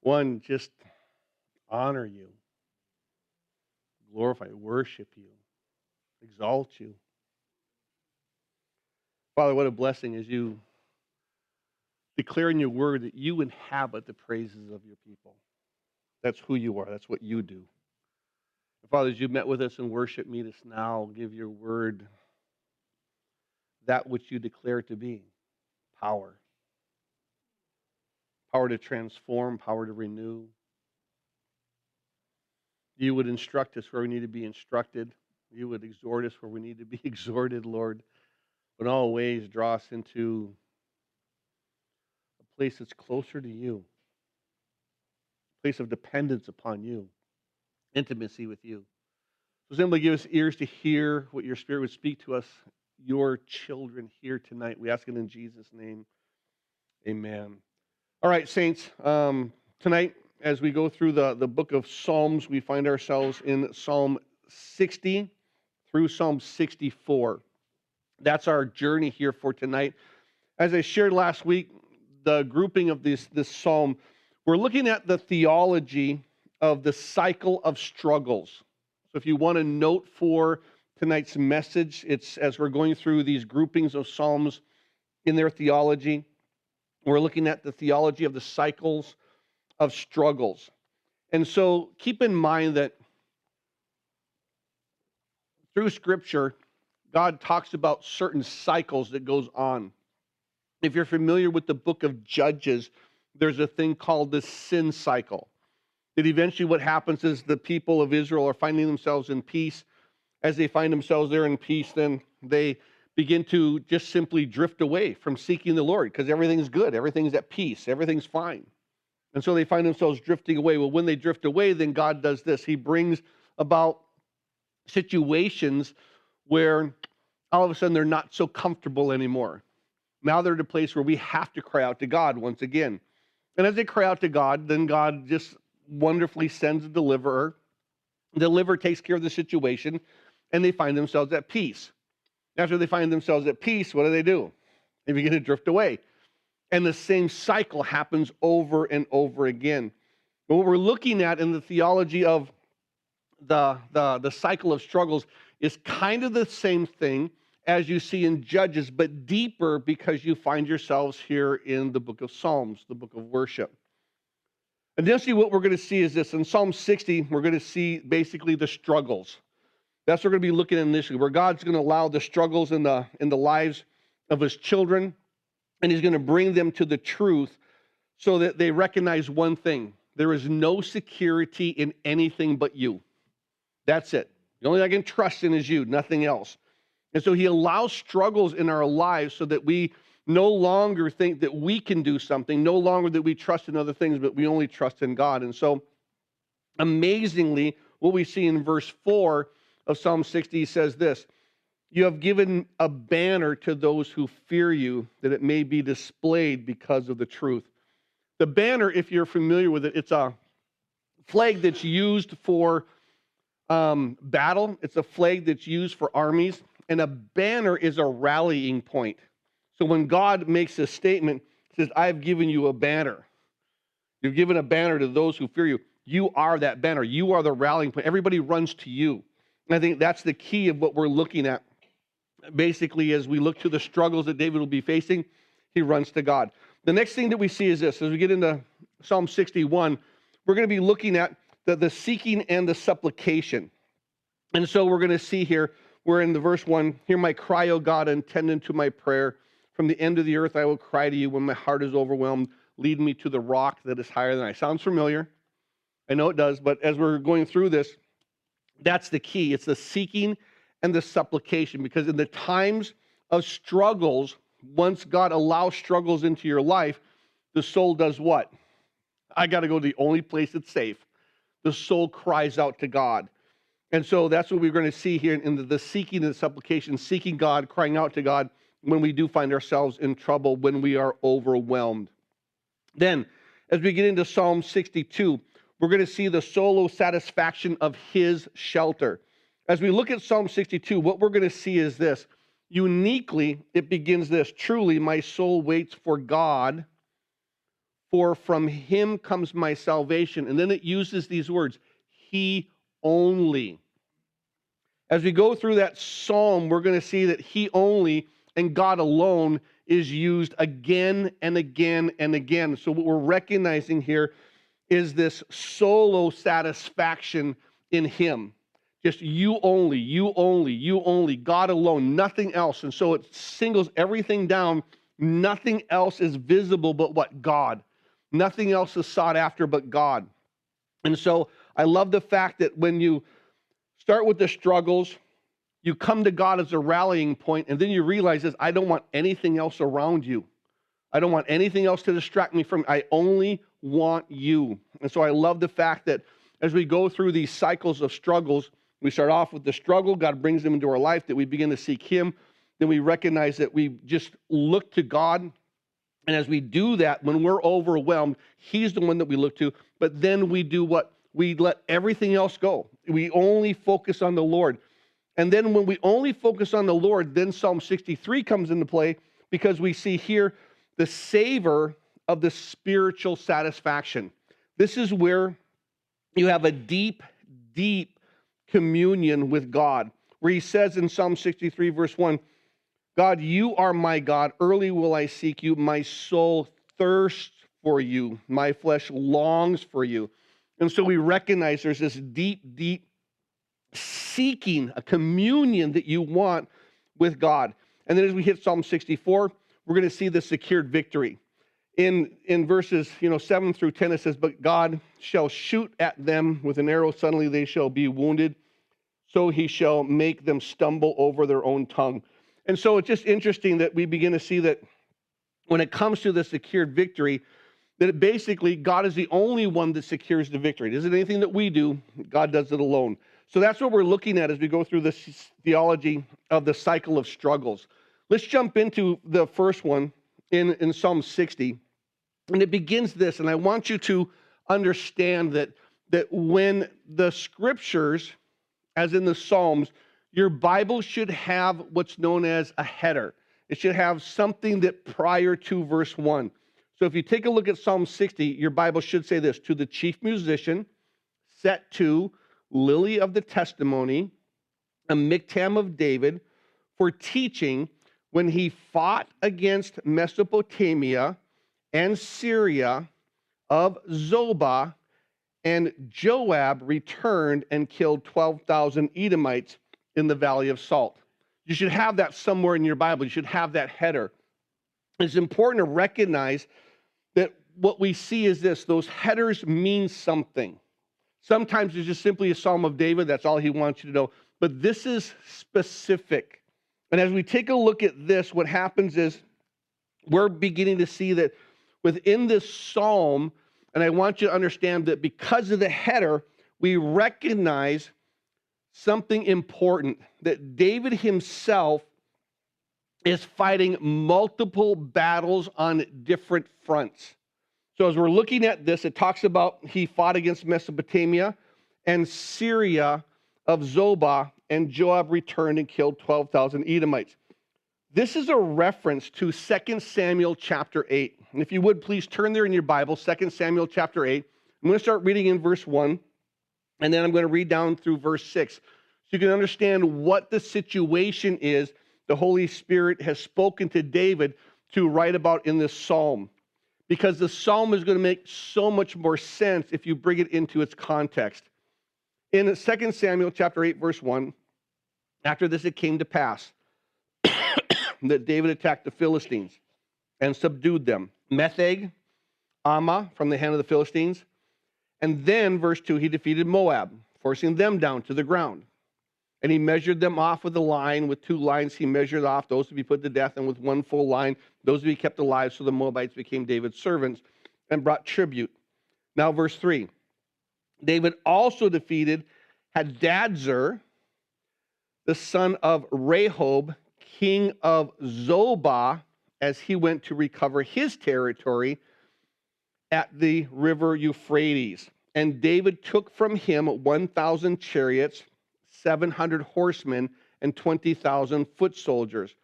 One, just honor you, glorify, worship you, exalt you. Father, what a blessing as you declare in your word that you inhabit the praises of your people. That's who you are. That's what you do. And Father, as you met with us and worship, meet us now. Give your word that which you declare to be power. Power to transform, power to renew. You would instruct us where we need to be instructed. You would exhort us where we need to be exhorted, Lord. But in all ways, draw us into a place that's closer to you, a place of dependence upon you, intimacy with you. So simply give us ears to hear what your Spirit would speak to us, your children here tonight. We ask it in Jesus' name. Amen. All right, saints, tonight as we go through the book of Psalms, we find ourselves in Psalm 60 through Psalm 64. That's our journey here for tonight. As I shared last week, the grouping of this psalm, we're looking at the theology of the cycle of struggles. So if you want a note for tonight's message, it's as we're going through these groupings of psalms in their theology, we're looking at the theology of the cycles of struggles. And so keep in mind that through Scripture, God talks about certain cycles that goes on. If you're familiar with the book of Judges, there's a thing called the sin cycle. That eventually what happens is the people of Israel are finding themselves in peace. As they find themselves there in peace, then they begin to just simply drift away from seeking the Lord because everything's good, everything's at peace, everything's fine. And so they find themselves drifting away. Well, when they drift away, then God does this. He brings about situations where all of a sudden they're not so comfortable anymore. Now they're at a place where we have to cry out to God once again. And as they cry out to God, then God just wonderfully sends a deliverer. The deliverer takes care of the situation, and they find themselves at peace. After they find themselves at peace, what do? They begin to drift away. And the same cycle happens over and over again. But what we're looking at in the theology of the cycle of struggles is kind of the same thing as you see in Judges, but deeper because you find yourselves here in the book of Psalms, the book of worship. Initially, what we're going to see is this. In Psalm 60, we're going to see basically the struggles. That's what we're going to be looking at initially, where God's going to allow the struggles in the lives of his children, and he's going to bring them to the truth so that they recognize one thing. There is no security in anything but you. That's it. The only thing I can trust in is you, nothing else. And so he allows struggles in our lives so that we no longer think that we can do something, no longer that we trust in other things, but we only trust in God. And so amazingly, what we see in verse 4 of Psalm 60 says this: you have given a banner to those who fear you, that it may be displayed because of the truth. The banner, if you're familiar with it, it's a flag that's used for battle. It's a flag that's used for armies. And a banner is a rallying point. So when God makes a statement, he says, I've given you a banner. You've given a banner to those who fear you. You are that banner. You are the rallying point. Everybody runs to you. And I think that's the key of what we're looking at. Basically, as we look to the struggles that David will be facing, he runs to God. The next thing that we see is this. As we get into Psalm 61, we're going to be looking at the seeking and the supplication. And so we're going to see here, we're in the verse 1, hear my cry, O God, and attend unto my prayer. From the end of the earth I will cry to you when my heart is overwhelmed. Lead me to the rock that is higher than I. Sounds familiar. I know it does, but as we're going through this, that's the key. It's the seeking and the supplication, because in the times of struggles, once God allows struggles into your life, the soul does what? I got to go to the only place that's safe. The soul cries out to God. And so that's what we're going to see here in the seeking and the supplication, seeking God, crying out to God when we do find ourselves in trouble, when we are overwhelmed. Then, as we get into Psalm 62, we're going to see the solo satisfaction of his shelter. As we look at Psalm 62, what we're going to see is this. Uniquely, it begins this: truly, my soul waits for God, for from him comes my salvation. And then it uses these words, he only. As we go through that psalm, we're going to see that he only and God alone is used again and again and again. So what we're recognizing here is this solo satisfaction in him. Just you only, you only, you only, God alone, nothing else. And so it singles everything down. Nothing else is visible but what? God. Nothing else is sought after but God. And so I love the fact that when you start with the struggles, you come to God as a rallying point, and then you realize this, I don't want anything else around you. I don't want anything else to distract me from you. I only want you. And so I love the fact that as we go through these cycles of struggles, we start off with the struggle, God brings them into our life, that we begin to seek him. Then we recognize that we just look to God. And as we do that, when we're overwhelmed, he's the one that we look to. But then we do what? We let everything else go. We only focus on the Lord. And then when we only focus on the Lord, then Psalm 63 comes into play, because we see here the savor of the spiritual satisfaction. This is where you have a deep, deep communion with God, where he says in Psalm 63, verse 1, God, you are my God. Early will I seek you. My soul thirsts for you. My flesh longs for you. And so we recognize there's this deep, deep seeking, a communion that you want with God. And then as we hit Psalm 64, we're going to see the secured victory. In verses 7 through 10, it says, but God shall shoot at them with an arrow. Suddenly they shall be wounded. So he shall make them stumble over their own tongue. And so it's just interesting that we begin to see that when it comes to the secured victory, that basically God is the only one that secures the victory. It isn't anything that we do. God does it alone. So that's what we're looking at as we go through this theology of the cycle of struggles. Let's jump into the first one in Psalm 60. And it begins this, and I want you to understand that when the scriptures, as in the Psalms, your Bible should have what's known as a header. It should have something that prior to verse 1. So if you take a look at Psalm 60, your Bible should say this, to the chief musician, set to Lily of the Testimony, a miktam of David, for teaching when he fought against Mesopotamia and Syria of Zobah, and Joab returned and killed 12,000 Edomites in the Valley of Salt. You should have that somewhere in your Bible. You should have that header. It's important to recognize that what we see is this, those headers mean something. Sometimes it's just simply a Psalm of David. That's all he wants you to know. But this is specific. And as we take a look at this, what happens is we're beginning to see that within this psalm, and I want you to understand that because of the header, we recognize something important, that David himself is fighting multiple battles on different fronts. So as we're looking at this, it talks about he fought against Mesopotamia and Syria of Zobah, and Joab returned and killed 12,000 Edomites. This is a reference to 2 Samuel chapter 8. And if you would, please turn there in your Bible, 2 Samuel chapter 8. I'm going to start reading in verse 1, and then I'm going to read down through verse 6. So you can understand what the situation is the Holy Spirit has spoken to David to write about in this psalm. Because the psalm is going to make so much more sense if you bring it into its context. In 2 Samuel chapter 8, verse 1, after this it came to pass that David attacked the Philistines and subdued them. Metheg, Ammah from the hand of the Philistines. And then, verse 2, he defeated Moab, forcing them down to the ground. And he measured them off with a line. With 2 lines he measured off those to be put to death, and with 1 full line those to be kept alive. So the Moabites became David's servants and brought tribute. Now verse 3. David also defeated Hadadzer, the son of Rehob, king of Zobah, as he went to recover his territory at the river Euphrates. And David took from him 1,000 chariots, 700 horsemen, and 20,000 foot soldiers.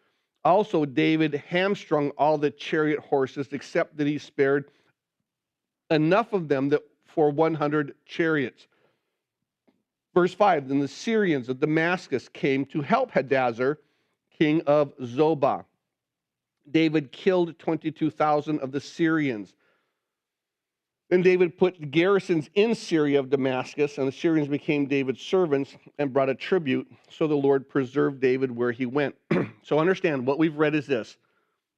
Also, David hamstrung all the chariot horses, except that he spared enough of them that for 100 chariots. Verse 5, then the Syrians of Damascus came to help Hadazer, king of Zobah. David killed 22,000 of the Syrians. Then David put garrisons in Syria of Damascus, and the Syrians became David's servants and brought a tribute. So the Lord preserved David where he went. So understand, what we've read is this.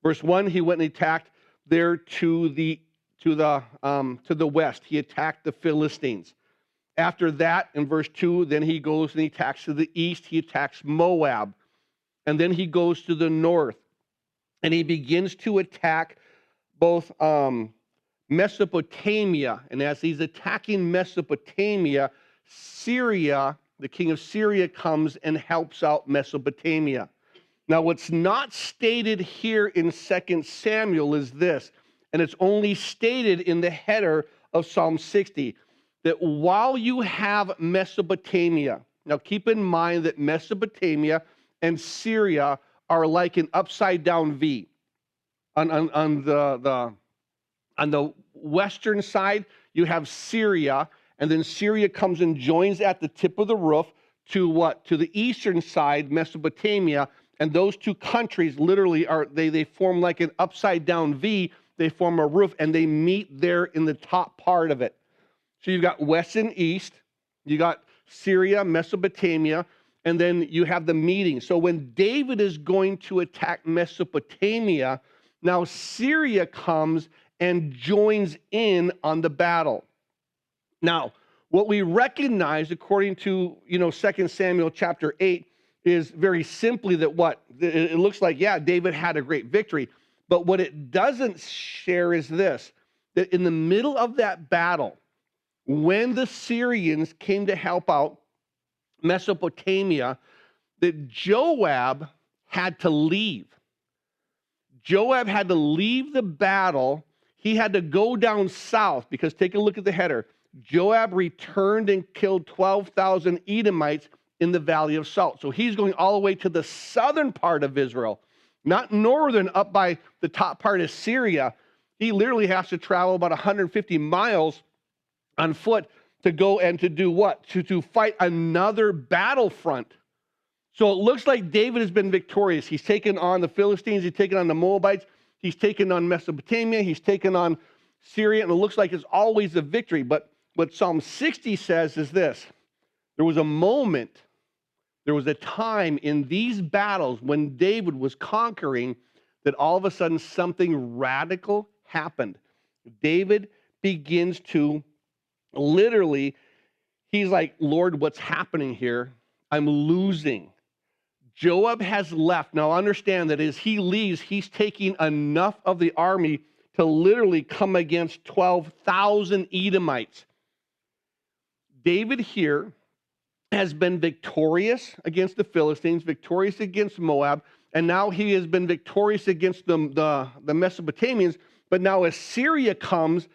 Verse 1, he went and attacked there to the west. He attacked the Philistines. After that, in verse 2, then he goes and he attacks to the east. He attacks Moab. And then he goes to the north. And he begins to attack both Mesopotamia. And as he's attacking Mesopotamia, Syria, the king of Syria, comes and helps out Mesopotamia. Now, what's not stated here in 2 Samuel is this, and it's only stated in the header of Psalm 60, that while you have Mesopotamia, now keep in mind that Mesopotamia and Syria are like an upside-down V. On the western side, you have Syria, and then Syria comes and joins at the tip of the roof to what? To the eastern side, Mesopotamia, and those two countries literally they form like an upside-down V. They form a roof, and they meet there in the top part of it. So you've got west and east, you got Syria, Mesopotamia, and then you have the meeting. So when David is going to attack Mesopotamia, now Syria comes and joins in on the battle. Now, what we recognize according to 2 Samuel chapter 8 is very simply that what? It looks like, yeah, David had a great victory. But what it doesn't share is this, that in the middle of that battle, when the Syrians came to help out Mesopotamia, that Joab had to leave. Joab had to leave the battle. He had to go down south because take a look at the header. Joab returned and killed 12,000 Edomites in the Valley of Salt. So he's going all the way to the southern part of Israel, not northern up by the top part of Syria. He literally has to travel about 150 miles on foot to go and to do what? To fight another battlefront. So it looks like David has been victorious. He's taken on the Philistines. He's taken on the Moabites. He's taken on Mesopotamia. He's taken on Syria. And it looks like it's always a victory. But what Psalm 60 says is this. There was a moment, there was a time in these battles when David was conquering that all of a sudden something radical happened. David begins to literally, he's like, Lord, what's happening here? I'm losing. Joab has left. Now understand that as he leaves, he's taking enough of the army to literally come against 12,000 Edomites. David here has been victorious against the Philistines, victorious against Moab, and now he has been victorious against the Mesopotamians. But now as Syria comes,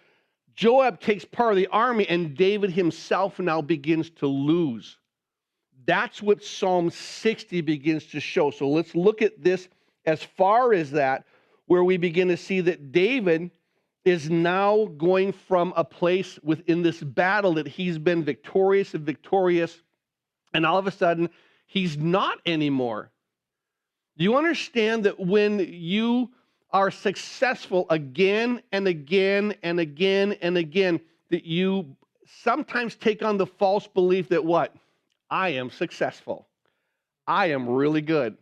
Joab takes part of the army, and David himself now begins to lose. That's what Psalm 60 begins to show. So let's look at this as far as that, where we begin to see that David is now going from a place within this battle that he's been victorious, and all of a sudden, he's not anymore. Do you understand that when you are successful again and again and again and again, that you sometimes take on the false belief that what? I am successful. I am really good.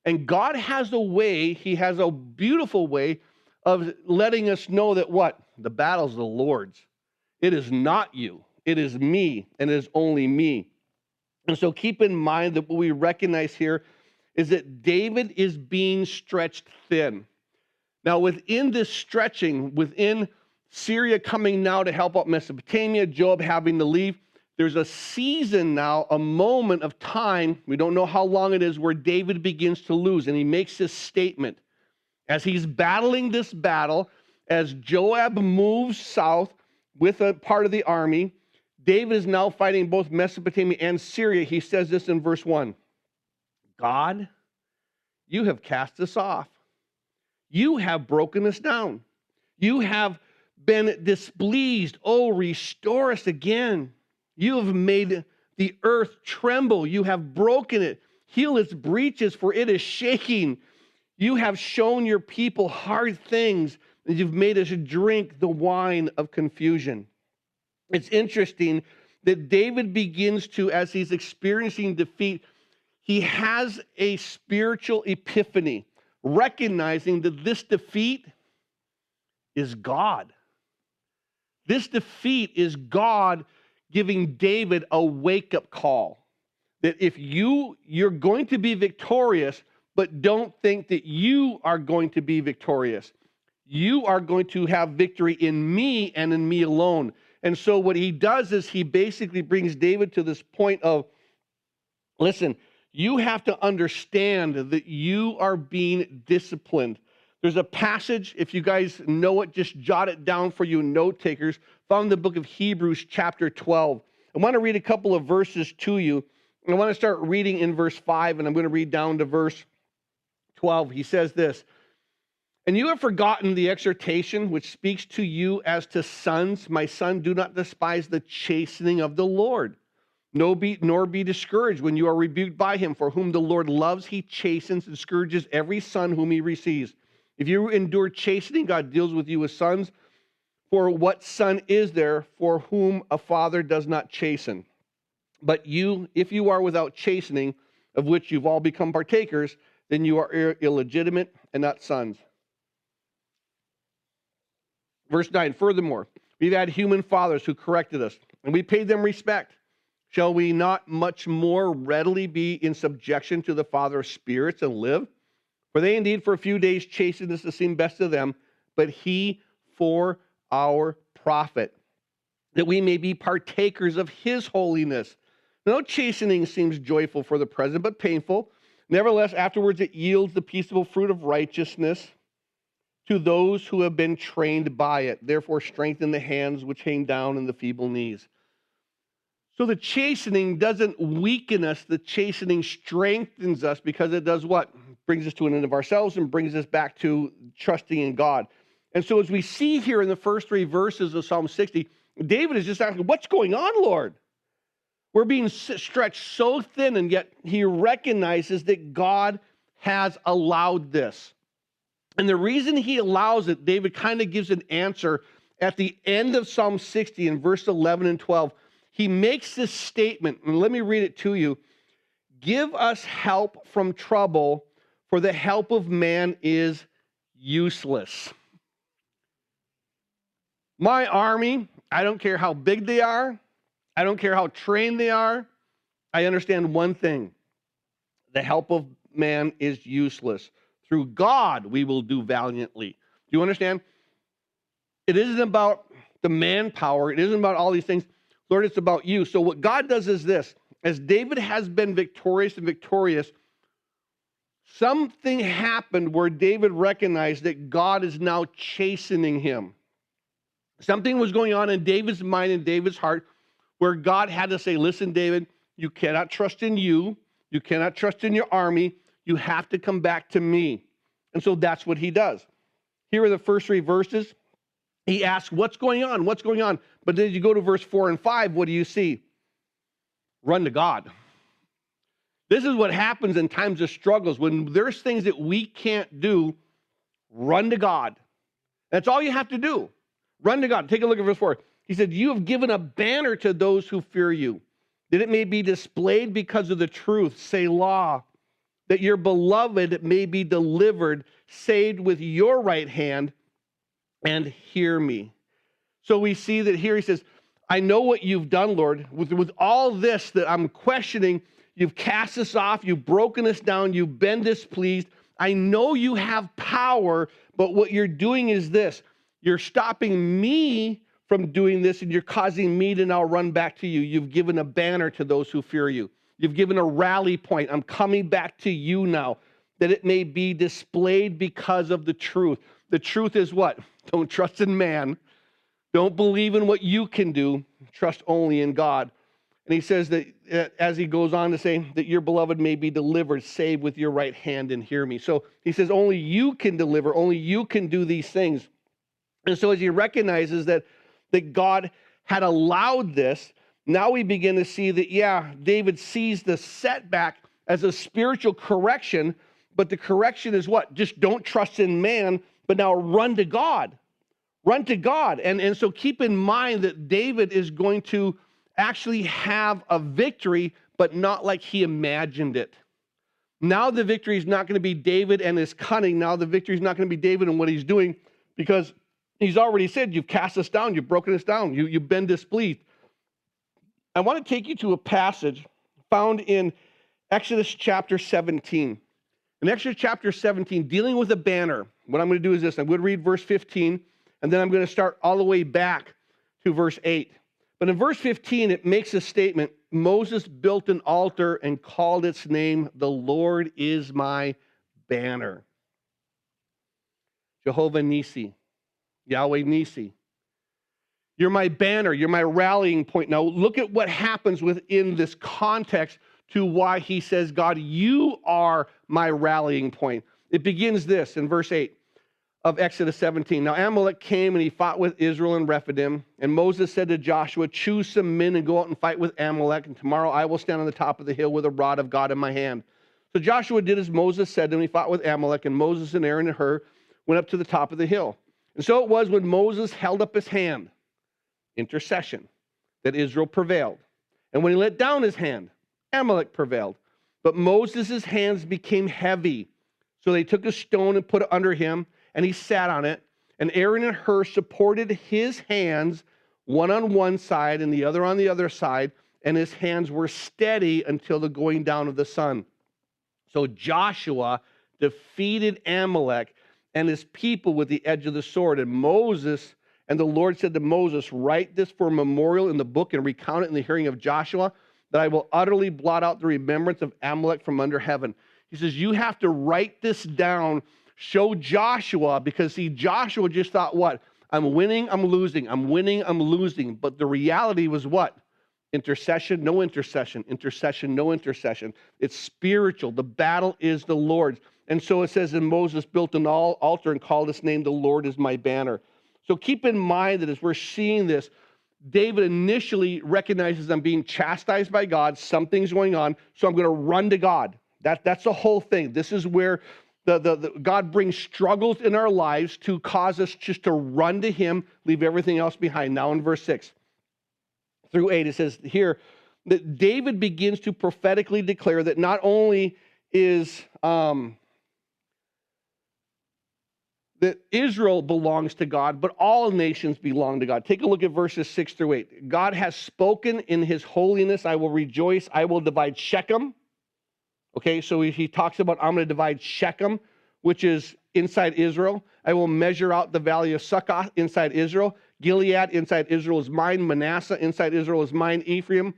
And God has a way, he has a beautiful way of letting us know that what? The battle's the Lord's. It is not you. It is me, and it is only me. And so keep in mind that what we recognize here is that David is being stretched thin. Now, within this stretching, within Syria coming now to help out Mesopotamia, Joab having to leave, there's a season now, a moment of time, we don't know how long it is, where David begins to lose. And he makes this statement. As he's battling this battle, as Joab moves south with a part of the army, David is now fighting both Mesopotamia and Syria. He says this in verse 1. God, you have cast us off. You have broken us down. You have been displeased. Oh, restore us again. You have made the earth tremble. You have broken it. Heal its breaches, for it is shaking. You have shown your people hard things, and you've made us drink the wine of confusion. It's interesting that David begins to, as he's experiencing defeat, he has a spiritual epiphany, recognizing that this defeat is God. This defeat is God giving David a wake-up call. That if you're going to be victorious, but don't think that you are going to be victorious. You are going to have victory in me and in me alone. And so what he does is he basically brings David to this point of, listen, you have to understand that you are being disciplined. There's a passage, if you guys know it, just jot it down for you note takers, found in the book of Hebrews chapter 12. I want to read a couple of verses to you. I want to start reading in verse 5, and I'm going to read down to verse 12. He says this, and you have forgotten the exhortation which speaks to you as to sons. My son, do not despise the chastening of the Lord, nor be discouraged when you are rebuked by him. For whom the Lord loves, he chastens and scourges every son whom he receives. If you endure chastening, God deals with you as sons. For what son is there for whom a father does not chasten? But you, if you are without chastening, of which you've all become partakers, then you are illegitimate and not sons. Verse 9, furthermore, we've had human fathers who corrected us, and we paid them respect. Shall we not much more readily be in subjection to the Father of spirits and live? For they indeed for a few days chastened us to seem best to them, but he for our profit, that we may be partakers of his holiness. No chastening seems joyful for the present, but painful. Nevertheless, afterwards it yields the peaceable fruit of righteousness to those who have been trained by it. Therefore, strengthen the hands which hang down and the feeble knees. So the chastening doesn't weaken us. The chastening strengthens us because it does what? Brings us to an end of ourselves and brings us back to trusting in God. And so as we see here in the first 3 verses of Psalm 60, David is just asking, what's going on, Lord? We're being stretched so thin, and yet he recognizes that God has allowed this. And the reason he allows it, David kind of gives an answer at the end of Psalm 60 in verse 11 and 12. He makes this statement, and let me read it to you. Give us help from trouble, for the help of man is useless. My army, I don't care how big they are, I don't care how trained they are, I understand one thing. The help of man is useless. Through God we will do valiantly. Do you understand? It isn't about the manpower. It isn't about all these things. Lord, it's about you. So what God does is this. As David has been victorious and victorious, something happened where David recognized that God is now chastening him. Something was going on in David's mind and David's heart where God had to say, listen, David, you cannot trust in you. You cannot trust in your army. You have to come back to me. And so that's what he does. Here are the first 3 verses. He asks, what's going on? What's going on? But then you go to verse 4 and 5, what do you see? Run to God. This is what happens in times of struggles. When there's things that we can't do, run to God. That's all you have to do. Run to God. Take a look at verse 4. He said, you have given a banner to those who fear you, that it may be displayed because of the truth, Selah, that your beloved may be delivered, saved with your right hand, and hear me. So we see that here he says, I know what you've done, Lord. With all this that I'm questioning, you've cast us off, you've broken us down, you've been displeased. I know you have power, but what you're doing is this. You're stopping me from doing this, and you're causing me to now run back to you. You've given a banner to those who fear you. You've given a rally point. I'm coming back to you now, that it may be displayed because of the truth. The truth is what? Don't trust in man. Don't believe in what you can do. Trust only in God. And he says that as he goes on to say that your beloved may be delivered, saved with your right hand, and hear me. So he says only you can deliver. Only you can do these things. And so as he recognizes that God had allowed this, now we begin to see that, yeah, David sees the setback as a spiritual correction, but the correction is what? Just don't trust in man, but now run to God. Run to God. And so keep in mind that David is going to actually have a victory, but not like he imagined it. Now the victory is not going to be David and his cunning. Now the victory is not going to be David and what he's doing, because he's already said, you've cast us down, you've broken us down, you've been displeased. I want to take you to a passage found in Exodus chapter 17. In Exodus chapter 17, dealing with a banner, what I'm going to do is this. I'm going to read verse 15, and then I'm going to start all the way back to verse 8. But in verse 15, it makes a statement. Moses built an altar and called its name, "The Lord is my banner." Jehovah Nisi, Yahweh Nisi. You're my banner. You're my rallying point. Now look at what happens within this context to why he says, God, you are my rallying point. It begins this in verse 8 of Exodus 17. Now Amalek came and he fought with Israel and Rephidim. And Moses said to Joshua, choose some men and go out and fight with Amalek. And tomorrow I will stand on the top of the hill with a rod of God in my hand. So Joshua did as Moses said, and he fought with Amalek. And Moses and Aaron and Hur went up to the top of the hill. And so it was when Moses held up his hand, intercession, that Israel prevailed. And when he let down his hand, Amalek prevailed. But Moses' hands became heavy. So they took a stone and put it under him, and he sat on it. And Aaron and Hur supported his hands, one on one side and the other on the other side, and his hands were steady until the going down of the sun. So Joshua defeated Amalek and his people with the edge of the sword. And the Lord said to Moses, write this for a memorial in the book and recount it in the hearing of Joshua, that I will utterly blot out the remembrance of Amalek from under heaven. He says, you have to write this down, show Joshua, because see, Joshua just thought, what? I'm winning, I'm losing. I'm winning, I'm losing. But the reality was what? Intercession, no intercession. Intercession, no intercession. It's spiritual. The battle is the Lord's. And so it says, and Moses built an altar and called his name, the Lord is my banner. So keep in mind that as we're seeing this, David initially recognizes I'm being chastised by God, something's going on, so I'm going to run to God. That's the whole thing. This is where the God brings struggles in our lives to cause us just to run to him, leave everything else behind. Now in verse 6 through 8, it says here that David begins to prophetically declare that not only is that Israel belongs to God, but all nations belong to God. Take a look at verses 6 through 8. God has spoken in his holiness. I will rejoice. I will divide Shechem. Okay, so he talks about, I'm going to divide Shechem, which is inside Israel. I will measure out the valley of Succoth inside Israel. Gilead inside Israel is mine. Manasseh inside Israel is mine. Ephraim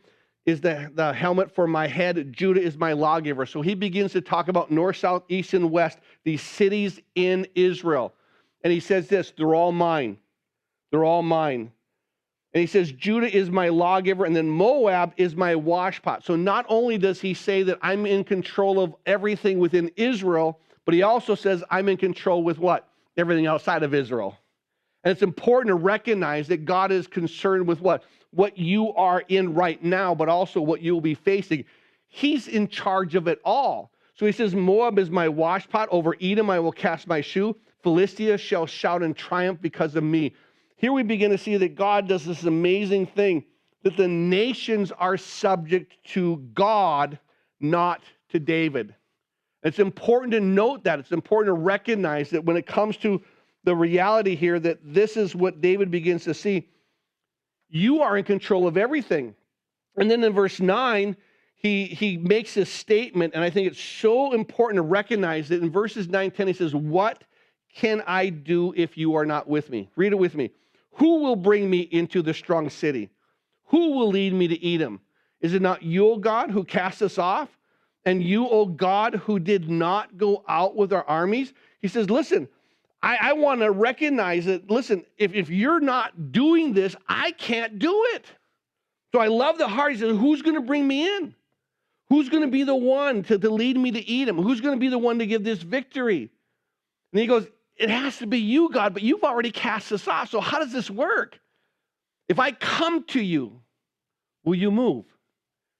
is the helmet for my head. Judah is my lawgiver. So he begins to talk about north, south, east, and west, these cities in Israel. And he says this, they're all mine. They're all mine. And he says, Judah is my lawgiver, and then Moab is my washpot. So not only does he say that I'm in control of everything within Israel, but he also says I'm in control with what? Everything outside of Israel. And it's important to recognize that God is concerned with what? What you are in right now, but also what you'll be facing. He's in charge of it all. So he says, Moab is my washpot. Over Edom I will cast my shoe. Philistia shall shout in triumph because of me. Here we begin to see that God does this amazing thing, that the nations are subject to God, not to David. It's important to note that. It's important to recognize that when it comes to the reality here, that this is what David begins to see. You are in control of everything. And then in verse 9, he makes this statement, and I think it's so important to recognize that in verses 9, 10, he says, what can I do if you are not with me? Read it with me. Who will bring me into the strong city? Who will lead me to Edom? Is it not you, O God, who cast us off? And you, O God, who did not go out with our armies? He says, listen, I want to recognize that, listen, if you're not doing this, I can't do it. So I love the heart. He says, who's going to bring me in? Who's going to be the one to lead me to Edom? Who's going to be the one to give this victory? And he goes, it has to be you, God, but you've already cast us off. So how does this work? If I come to you, will you move?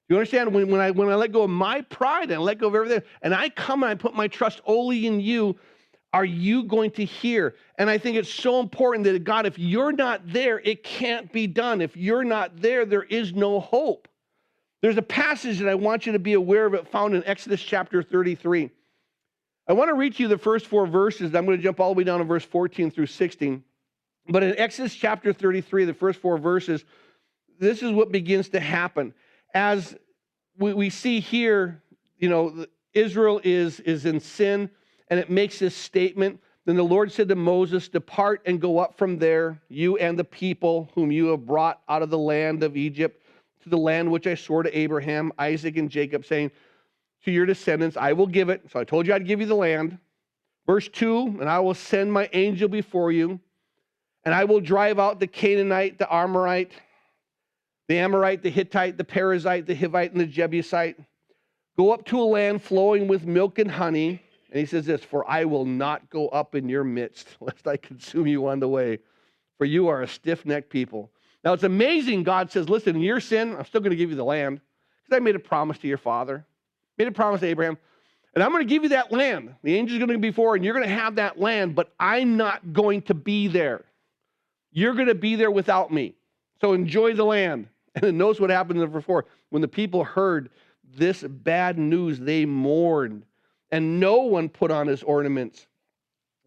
You understand? When I let go of my pride and I let go of everything, and I come and I put my trust only in you, are you going to hear? And I think it's so important that, God, if you're not there, it can't be done. If you're not there, there is no hope. There's a passage that I want you to be aware of it found in Exodus chapter 33. I want to read to you the first 4 verses. I'm going to jump all the way down to verse 14 through 16. But in Exodus chapter 33, the first 4 verses, this is what begins to happen. As we see here, Israel is in sin, and it makes this statement. Then the Lord said to Moses, depart and go up from there, you and the people whom you have brought out of the land of Egypt, to the land which I swore to Abraham, Isaac, and Jacob, saying, to your descendants, I will give it. So I told you I'd give you the land. Verse 2, and I will send my angel before you, and I will drive out the Canaanite, the Amorite, the Hittite, the Perizzite, the Hivite, and the Jebusite. Go up to a land flowing with milk and honey. And he says this, for I will not go up in your midst, lest I consume you on the way, for you are a stiff-necked people. Now it's amazing, God says, listen, in your sin, I'm still going to give you the land, because I made a promise to your father, made a promise to Abraham, and I'm going to give you that land. The angel's going to be before, and you're going to have that land, but I'm not going to be there. You're going to be there without me. So enjoy the land. And then notice what happened in verse 4. When the people heard this bad news, they mourned, and no one put on his ornaments.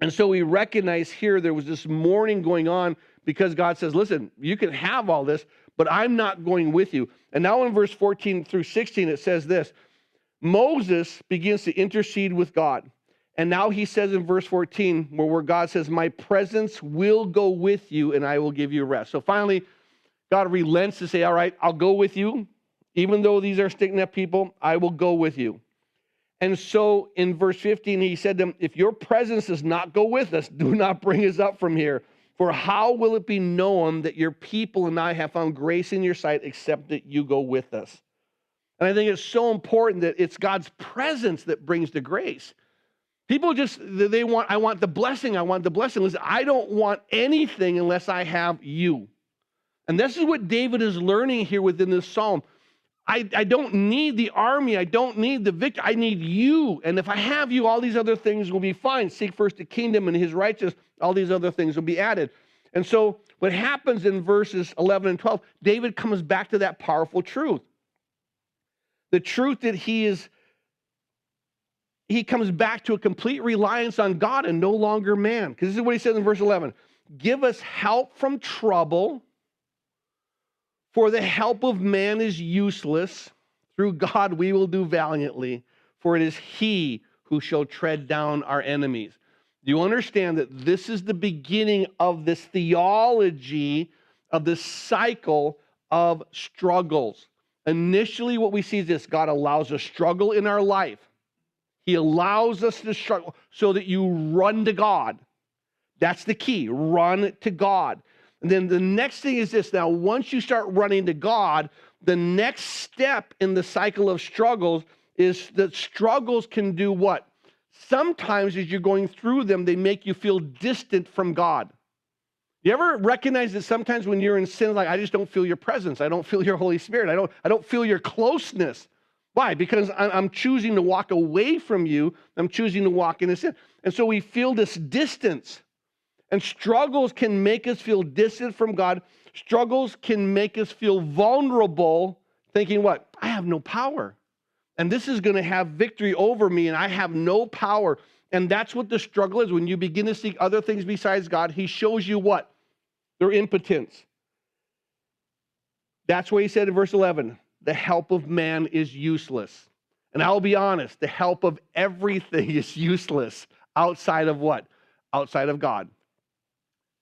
And so we recognize here there was this mourning going on because God says, listen, you can have all this, but I'm not going with you. And now in verse 14 through 16, it says this, Moses begins to intercede with God. And now he says in verse 14, where God says, my presence will go with you and I will give you rest. So finally, God relents to say, all right, I'll go with you. Even though these are stiff-necked people, I will go with you. And so in verse 15, he said to them, if your presence does not go with us, do not bring us up from here. For how will it be known that your people and I have found grace in your sight except that you go with us? And I think it's so important that it's God's presence that brings the grace. People I want the blessing. Listen, I don't want anything unless I have you. And this is what David is learning here within this psalm. I don't need the army. I don't need the victory. I need you. And if I have you, all these other things will be fine. Seek first the kingdom and his righteousness. All these other things will be added. And so what happens in verses 11 and 12, David comes back to that powerful truth. The truth that he comes back to a complete reliance on God and no longer man. Because this is what he says in verse 11. Give us help from trouble, for the help of man is useless. Through God we will do valiantly, for it is he who shall tread down our enemies. Do you understand that this is the beginning of this theology of this cycle of struggles? Initially, what we see is this: God allows a struggle in our life. He allows us to struggle so that you run to God. That's the key. Run to God. And then the next thing is this. Now, once you start running to God, the next step in the cycle of struggles is that struggles can do what? Sometimes as you're going through them, they make you feel distant from God. You ever recognize that sometimes when you're in sin, like, I just don't feel your presence. I don't feel your Holy Spirit. I don't feel your closeness. Why? Because I'm choosing to walk away from you. I'm choosing to walk in sin. And so we feel this distance. And struggles can make us feel distant from God. Struggles can make us feel vulnerable, thinking what? I have no power. And this is going to have victory over me, and I have no power. And that's what the struggle is. When you begin to seek other things besides God, he shows you what? Their impotence. That's why he said in verse 11, the help of man is useless. And I'll be honest, the help of everything is useless outside of what? Outside of God.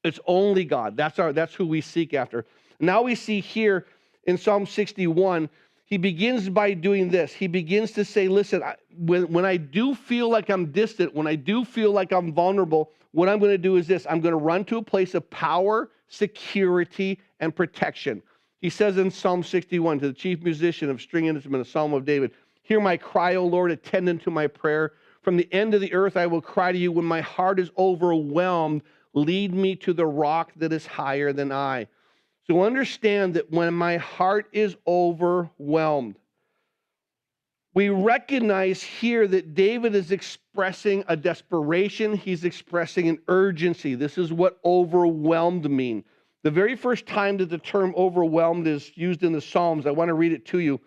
It's only God. That's who we seek after. Now we see here in Psalm 61, he begins by doing this. He begins to say, listen, when I do feel like I'm distant, when I do feel like I'm vulnerable, what I'm going to do is this. I'm going to run to a place of power, security, and protection. He says in Psalm 61 to the chief musician of string instrument, a psalm of David, hear my cry, O Lord, attend unto my prayer. From the end of the earth I will cry to you. When my heart is overwhelmed, lead me to the rock that is higher than I. So understand that when my heart is overwhelmed, we recognize here that David is expressing a desperation. He's expressing an urgency. This is what overwhelmed means. The very first time that the term overwhelmed is used in the Psalms, I want to read it to you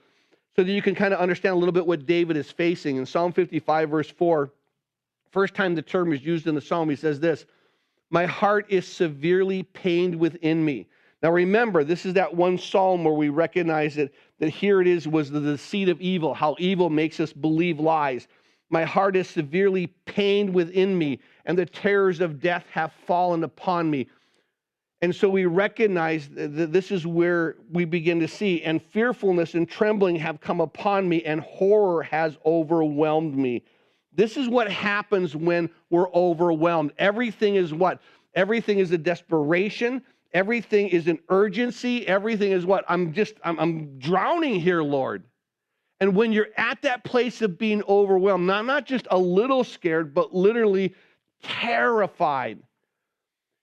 so that you can kind of understand a little bit what David is facing. In Psalm 55, verse 4, first time the term is used in the Psalm, he says this, my heart is severely pained within me. Now remember, this is that one psalm where we recognize that here it is was the deceit of evil, how evil makes us believe lies. My heart is severely pained within me, and the terrors of death have fallen upon me. And so we recognize that this is where we begin to see, and fearfulness and trembling have come upon me, and horror has overwhelmed me. This is what happens when we're overwhelmed. Everything is what? Everything is a desperation. Everything is an urgency. Everything is what? I'm drowning here, Lord. And when you're at that place of being overwhelmed, not just a little scared, but literally terrified.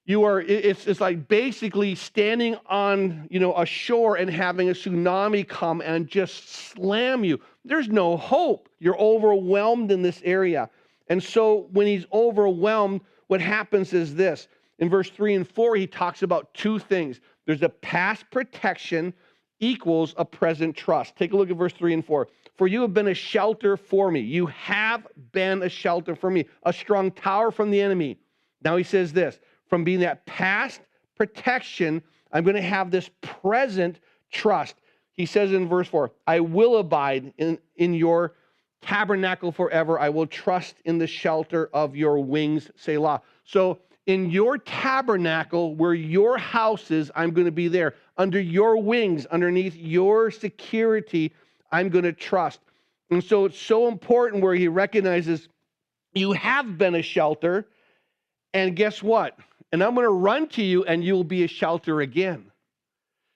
It's like basically standing on, a shore and having a tsunami come and just slam you. There's no hope. You're overwhelmed in this area. And so when he's overwhelmed, what happens is this. In verse 3 and 4, he talks about two things. There's a past protection equals a present trust. Take a look at verse 3 and 4. For you have been a shelter for me. You have been a shelter for me, a strong tower from the enemy. Now he says this. From being that past protection, I'm going to have this present trust. He says in verse 4, I will abide in your tabernacle forever. I will trust in the shelter of your wings, Selah. So in your tabernacle, where your house is, I'm going to be there. Under your wings, underneath your security, I'm going to trust. And so it's so important where he recognizes you have been a shelter, and guess what? And I'm going to run to you, and you'll be a shelter again.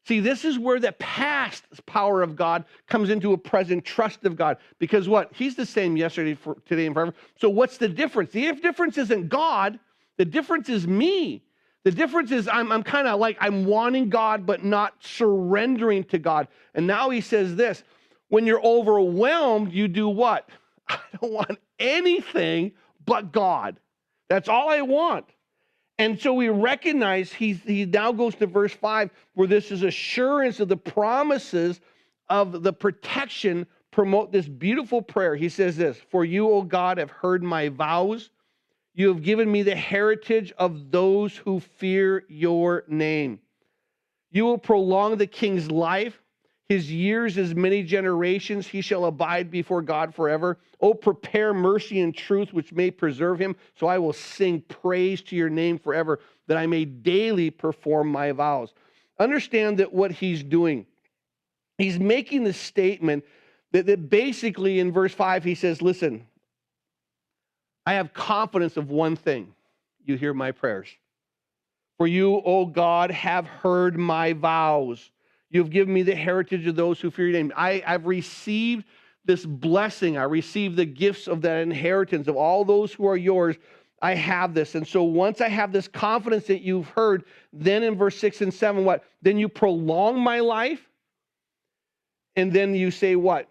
See, this is where the past power of God comes into a present trust of God. Because what? He's the same yesterday, today, and forever. So what's the difference? The difference isn't God. The difference is me. The difference is I'm kind of like I'm wanting God, but not surrendering to God. And now he says this. When you're overwhelmed, you do what? I don't want anything but God. That's all I want. And so we recognize he now goes to verse 5 where this is assurance of the promises of the protection promote this beautiful prayer. He says this, for you, O God, have heard my vows. You have given me the heritage of those who fear your name. You will prolong the king's life. His years as many generations. He shall abide before God forever. Oh, prepare mercy and truth, which may preserve him. So I will sing praise to your name forever, that I may daily perform my vows. Understand that what he's doing, he's making the statement that basically in verse 5, he says, listen, I have confidence of one thing. You hear my prayers. For you, O God, have heard my vows. You've given me the heritage of those who fear your name. I've received this blessing. I received the gifts of that inheritance of all those who are yours. I have this. And so once I have this confidence that you've heard, then in verse 6 and 7, what? Then you prolong my life. And then you say what?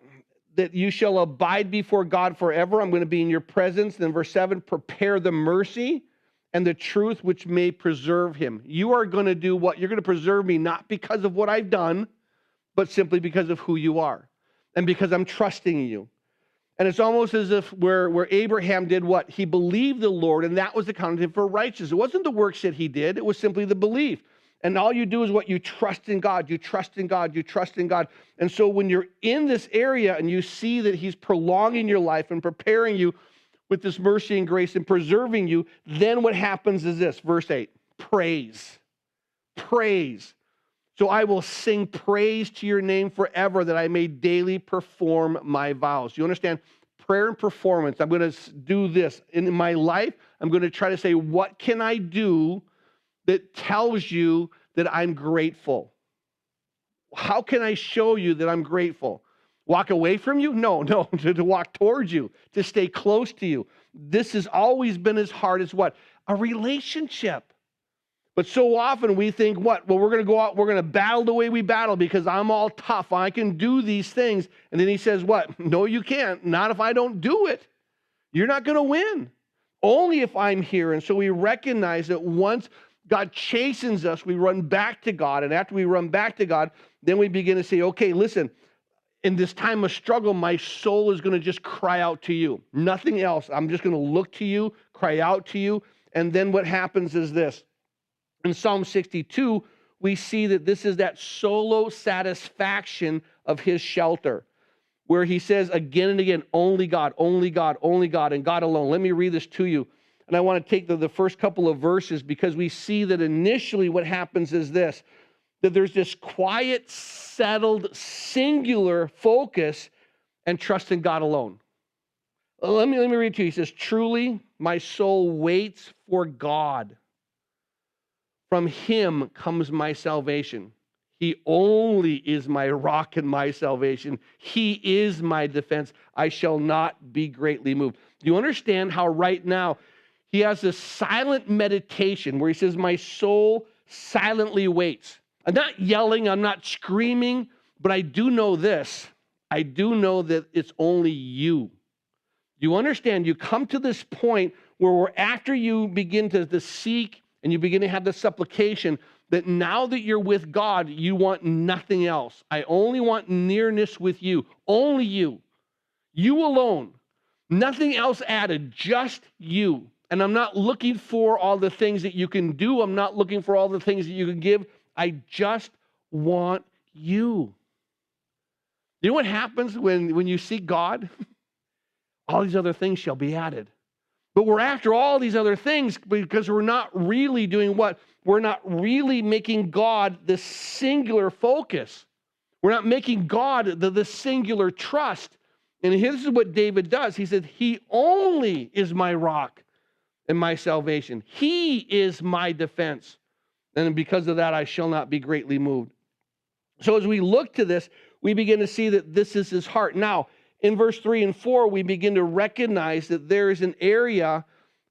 That you shall abide before God forever. I'm going to be in your presence. Then verse 7, prepare the mercy and the truth which may preserve him. You are going to do what? You're going to preserve me not because of what I've done, but simply because of who you are and because I'm trusting you. And it's almost as if where Abraham did what? He believed the Lord, and that was accounted for righteousness. It wasn't the works that he did. It was simply the belief. And all you do is what? You trust in God. You trust in God. You trust in God. And so when you're in this area and you see that he's prolonging your life and preparing you with this mercy and grace and preserving you, then what happens is this, verse 8, praise. Praise. So I will sing praise to your name forever, that I may daily perform my vows. You understand? Prayer and performance. I'm going to do this. In my life, I'm going to try to say, what can I do that tells you that I'm grateful? How can I show you that I'm grateful? walk away from you? No, to walk towards you, to stay close to you. This has always been his heart is what? A relationship. But so often we think what? Well, we're going to go out, we're going to battle the way we battle because I'm all tough. I can do these things. And then he says what? No, you can't. Not if I don't do it. You're not going to win. Only if I'm here. And so we recognize that once God chastens us, we run back to God. And after we run back to God, then we begin to say, okay, listen, in this time of struggle, my soul is going to just cry out to you. Nothing else. I'm just going to look to you, cry out to you. And then what happens is this. In Psalm 62, we see that this is that solo satisfaction of his shelter, where he says again and again, only God, only God, only God, and God alone. Let me read this to you. And I want to take the first couple of verses because we see that initially what happens is this, that there's this quiet, settled, singular focus and trust in God alone. Let me read to you. He says, truly, my soul waits for God. From him comes my salvation. He only is my rock and my salvation. He is my defense. I shall not be greatly moved. Do you understand how right now he has this silent meditation where he says, my soul silently waits. I'm not yelling, I'm not screaming, but I do know this. I do know that it's only you. You understand, you come to this point where after you begin to seek and you begin to have the supplication that now that you're with God, you want nothing else. I only want nearness with you, only you. You alone, nothing else added, just you. And I'm not looking for all the things that you can do. I'm not looking for all the things that you can give. I just want you. You know what happens when you seek God? All these other things shall be added. But we're after all these other things because we're not really doing what? We're not really making God the singular focus. We're not making God the singular trust. And this is what David does. He said, he only is my rock and my salvation. He is my defense. And because of that, I shall not be greatly moved. So as we look to this, we begin to see that this is his heart. Now, in verse 3 and 4, we begin to recognize that there is an area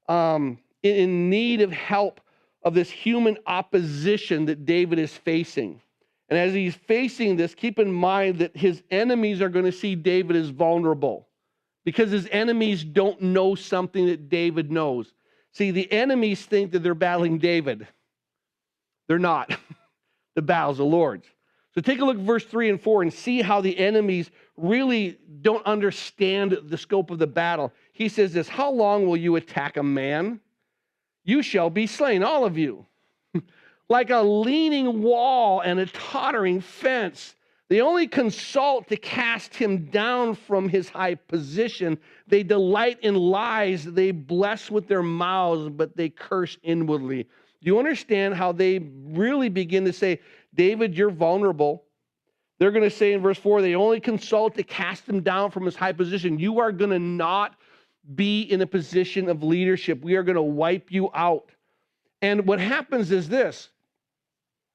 in need of help of this human opposition that David is facing. And as he's facing this, keep in mind that his enemies are going to see David as vulnerable because his enemies don't know something that David knows. See, the enemies think that they're battling David. They're not. The battle's the Lord's. So take a look at verse 3 and 4 and see how the enemies really don't understand the scope of the battle. He says this, how long will you attack a man? You shall be slain, all of you. Like a leaning wall and a tottering fence. They only consult to cast him down from his high position. They delight in lies. They bless with their mouths, but they curse inwardly. Do you understand how they really begin to say, David, you're vulnerable. They're going to say in verse 4, they only consult to cast him down from his high position. You are going to not be in a position of leadership. We are going to wipe you out. And what happens is this.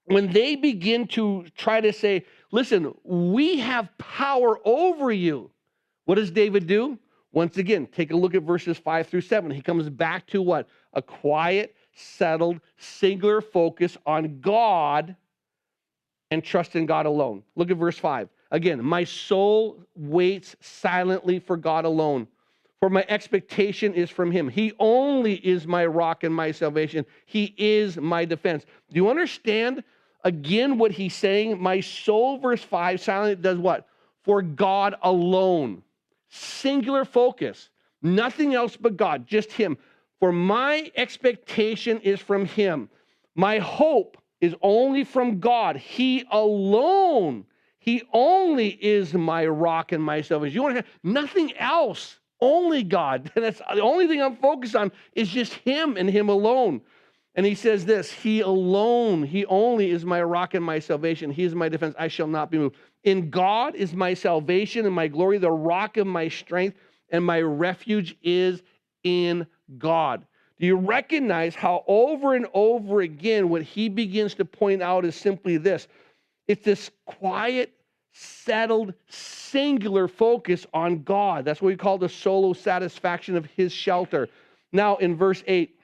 When they begin to try to say, listen, we have power over you. What does David do? Once again, take a look at verses 5 through 7. He comes back to what? A quiet, settled, singular focus on God and trust in God alone. Look at verse 5. Again, my soul waits silently for God alone, for my expectation is from him. He only is my rock and my salvation. He is my defense. Do you understand again what he's saying? My soul, verse 5, silently does what? For God alone. Singular focus. Nothing else but God, just him. For my expectation is from him. My hope is only from God. He alone. He only is my rock and my salvation. You want to have nothing else. Only God. That's the only thing I'm focused on is just him and him alone. And he says this, he alone, he only is my rock and my salvation. He is my defense. I shall not be moved. In God is my salvation and my glory, the rock of my strength, and my refuge is in God. Do you recognize how over and over again what he begins to point out is simply this? It's this quiet, settled, singular focus on God. That's what we call the solo satisfaction of his shelter. Now, in verse 8,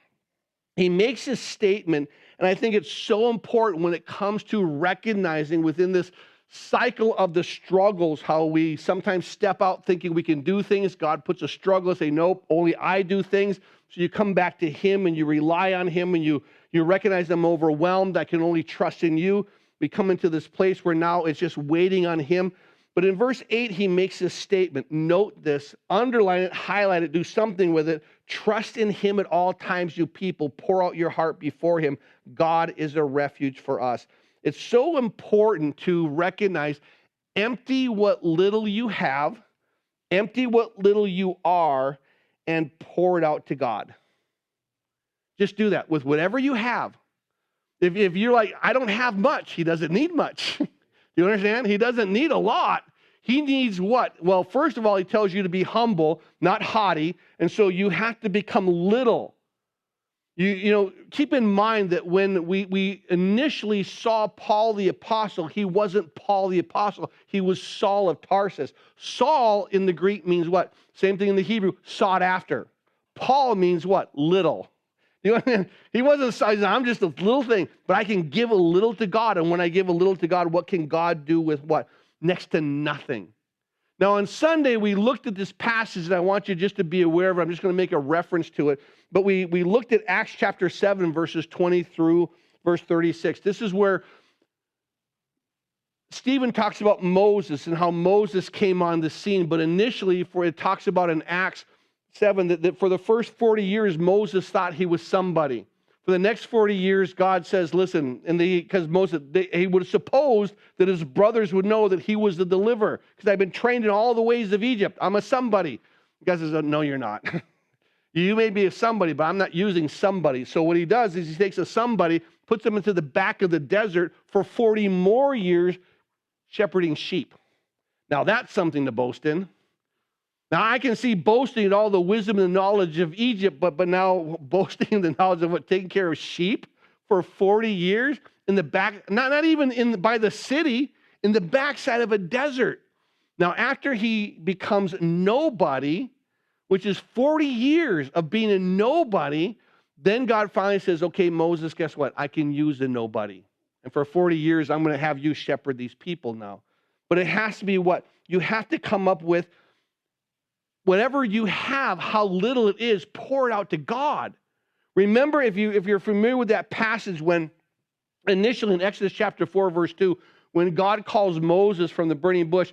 he makes his statement, and I think it's so important when it comes to recognizing within this cycle of the struggles, how we sometimes step out thinking we can do things. God puts a struggle and say, nope, only I do things. So you come back to him and you rely on him and you recognize I'm overwhelmed. I can only trust in you. We come into this place where now it's just waiting on him. But in verse 8, he makes this statement. Note this, underline it, highlight it, do something with it. Trust in him at all times, you people. Pour out your heart before him. God is a refuge for us. It's so important to recognize, empty what little you have, empty what little you are, and pour it out to God. Just do that with whatever you have. If you're like, I don't have much, he doesn't need much. You understand? He doesn't need a lot. He needs what? Well, first of all, he tells you to be humble, not haughty, and so you have to become little. You know, keep in mind that when we initially saw Paul the Apostle, he wasn't Paul the Apostle. He was Saul of Tarsus. Saul in the Greek means what? Same thing in the Hebrew, sought after. Paul means what? Little. You know what I mean? He wasn't, I'm just a little thing, but I can give a little to God. And when I give a little to God, what can God do with what? Next to nothing. Now, on Sunday, we looked at this passage, and I want you just to be aware of it. I'm just going to make a reference to it. But we looked at Acts chapter 7, verses 20 through verse 36. This is where Stephen talks about Moses and how Moses came on the scene. But initially, it talks about in Acts 7 that for the first 40 years, Moses thought he was somebody. For the next 40 years, God says, listen, and because Moses, he would have supposed that his brothers would know that he was the deliverer, because I've been trained in all the ways of Egypt. I'm a somebody. God says, no, you're not. You may be a somebody, but I'm not using somebody. So what he does is he takes a somebody, puts them into the back of the desert for 40 more years, shepherding sheep. Now that's something to boast in. Now, I can see boasting in all the wisdom and knowledge of Egypt, but now boasting in the knowledge of what, taking care of sheep for 40 years in the back, not even by the city, in the backside of a desert. Now, after he becomes nobody, which is 40 years of being a nobody, then God finally says, okay, Moses, guess what? I can use a nobody. And for 40 years, I'm going to have you shepherd these people now. But it has to be what? You have to come up with whatever you have, how little it is, pour it out to God. Remember, if you're familiar with that passage, when initially in Exodus chapter 4, verse 2, when God calls Moses from the burning bush,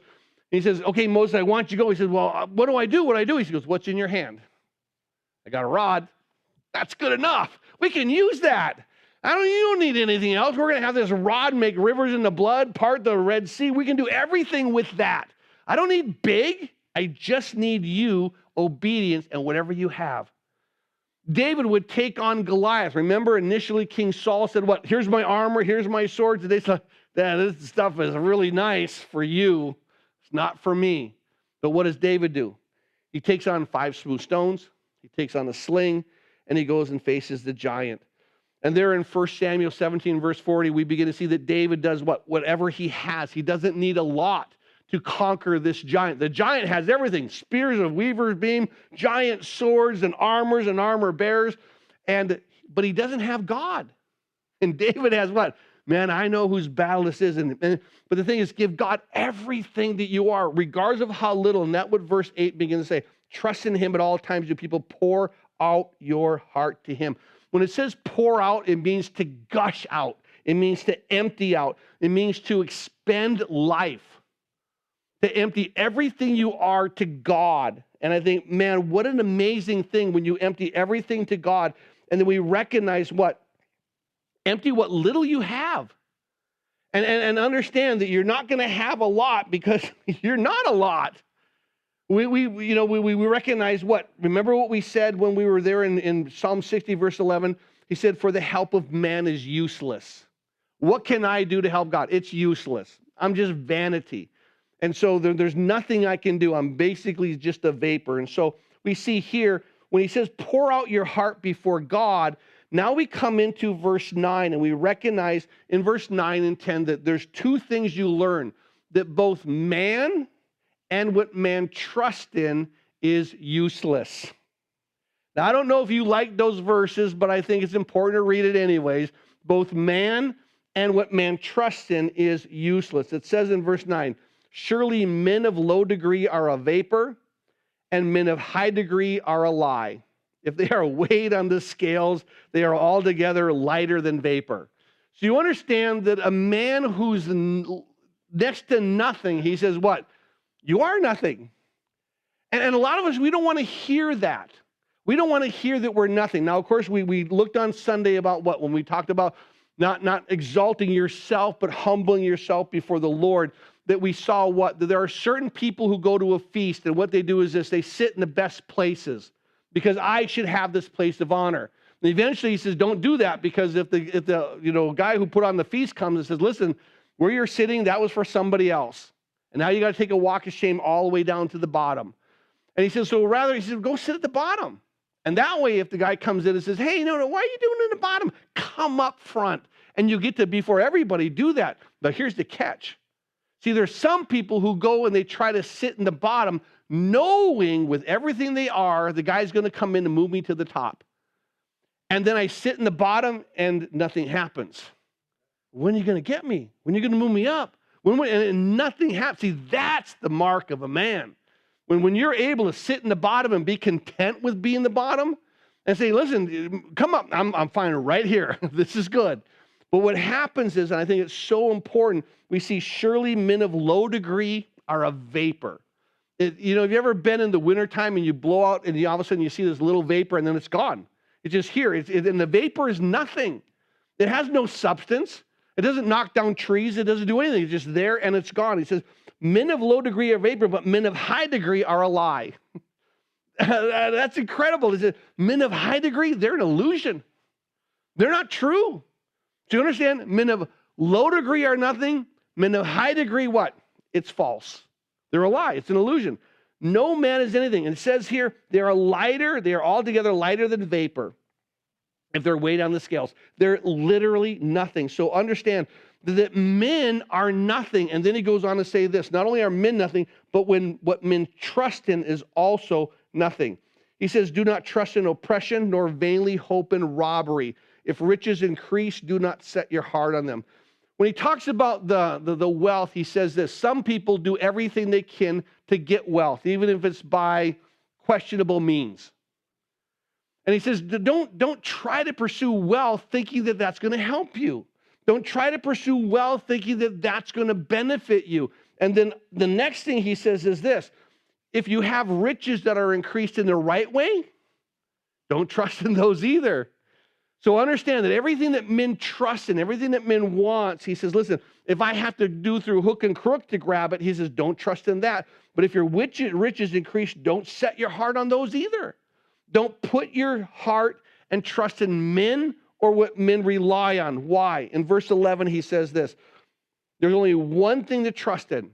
he says, okay, Moses, I want you to go. He says, well, what do I do? What do I do? He goes, what's in your hand? I got a rod. That's good enough. We can use that. You don't need anything else. We're going to have this rod make rivers in the blood, part the Red Sea. We can do everything with that. I don't need big. I just need you, obedience, and whatever you have. David would take on Goliath. Remember, initially King Saul said, what? Here's my armor, here's my sword. Today, this stuff is really nice for you. It's not for me. But what does David do? He takes on 5 smooth stones. He takes on a sling, and he goes and faces the giant. And there in 1 Samuel 17, verse 40, we begin to see that David does what? Whatever he has. He doesn't need a lot to conquer this giant. The giant has everything: spears of weaver's beam, giant swords and armor bearers, but he doesn't have God. And David has what? Man, I know whose battle this is. But the thing is, give God everything that you are, regardless of how little. And that's what verse 8 begins to say. Trust in him at all times, you people. Pour out your heart to him. When it says pour out, it means to gush out. It means to empty out. It means to expend life. To empty everything you are to God. And I think, man, what an amazing thing when you empty everything to God, and then we recognize what? Empty what little you have. And understand that you're not going to have a lot, because you're not a lot. We recognize what? Remember what we said when we were there in Psalm 60, verse 11? He said, for the help of man is useless. What can I do to help God? It's useless. I'm just vanity. And so there's nothing I can do. I'm basically just a vapor. And so we see here, when he says, pour out your heart before God, now we come into verse 9, and we recognize in verse 9 and 10 that there's 2 things you learn. that both man and what man trusts in is useless. Now, I don't know if you like those verses, but I think it's important to read it anyways. Both man and what man trusts in is useless. It says in verse 9, surely men of low degree are a vapor, and men of high degree are a lie. If they are weighed on the scales, they are altogether lighter than vapor. So you understand that a man who's next to nothing, he says what? You are nothing. And a lot of us, we don't want to hear that. We don't want to hear that we're nothing. Now, of course, we looked on Sunday about what? When we talked about not exalting yourself, but humbling yourself before the Lord, that we saw what? That there are certain people who go to a feast, and what they do is this, they sit in the best places because I should have this place of honor. And eventually he says, don't do that, because if the guy who put on the feast comes and says, listen, where you're sitting, that was for somebody else. And now you got to take a walk of shame all the way down to the bottom. And he says, he says, go sit at the bottom. And that way, if the guy comes in and says, hey, no, why are you doing it in the bottom? Come up front. And you get to, before everybody, do that. But here's the catch. See, there's some people who go and they try to sit in the bottom, knowing with everything they are, the guy's going to come in and move me to the top. And then I sit in the bottom and nothing happens. When are you going to get me? When are you going to move me up? And nothing happens. See, that's the mark of a man. When you're able to sit in the bottom and be content with being the bottom and say, listen, come up, I'm fine right here. This is good. But what happens is, and I think it's so important, we see surely men of low degree are a vapor. Have you ever been in the wintertime and you blow out and all of a sudden you see this little vapor and then it's gone? It's just here. And the vapor is nothing. It has no substance. It doesn't knock down trees. It doesn't do anything. It's just there and it's gone. He says, men of low degree are vapor, but men of high degree are a lie. That's incredible. He says, men of high degree, they're an illusion. They're not true. Do you understand? Men of low degree are nothing. Men of high degree, what? It's false. They're a lie. It's an illusion. No man is anything. And it says here, they are altogether lighter than vapor. If they're weighed on the scales, they're literally nothing. So understand that men are nothing. And then he goes on to say this, not only are men nothing, but what men trust in is also nothing. He says, do not trust in oppression, nor vainly hope in robbery. If riches increase, do not set your heart on them. When he talks about the wealth, he says this, some people do everything they can to get wealth, even if it's by questionable means. And he says, don't try to pursue wealth thinking that that's going to help you. Don't try to pursue wealth thinking that that's going to benefit you. And then the next thing he says is this, if you have riches that are increased in the right way, don't trust in those either. So understand that everything that men trust in, everything that men want, he says, listen, if I have to do through hook and crook to grab it, he says, don't trust in that. But if your riches increase, don't set your heart on those either. Don't put your heart and trust in men or what men rely on. Why? In verse 11, he says this, there's only one thing to trust in.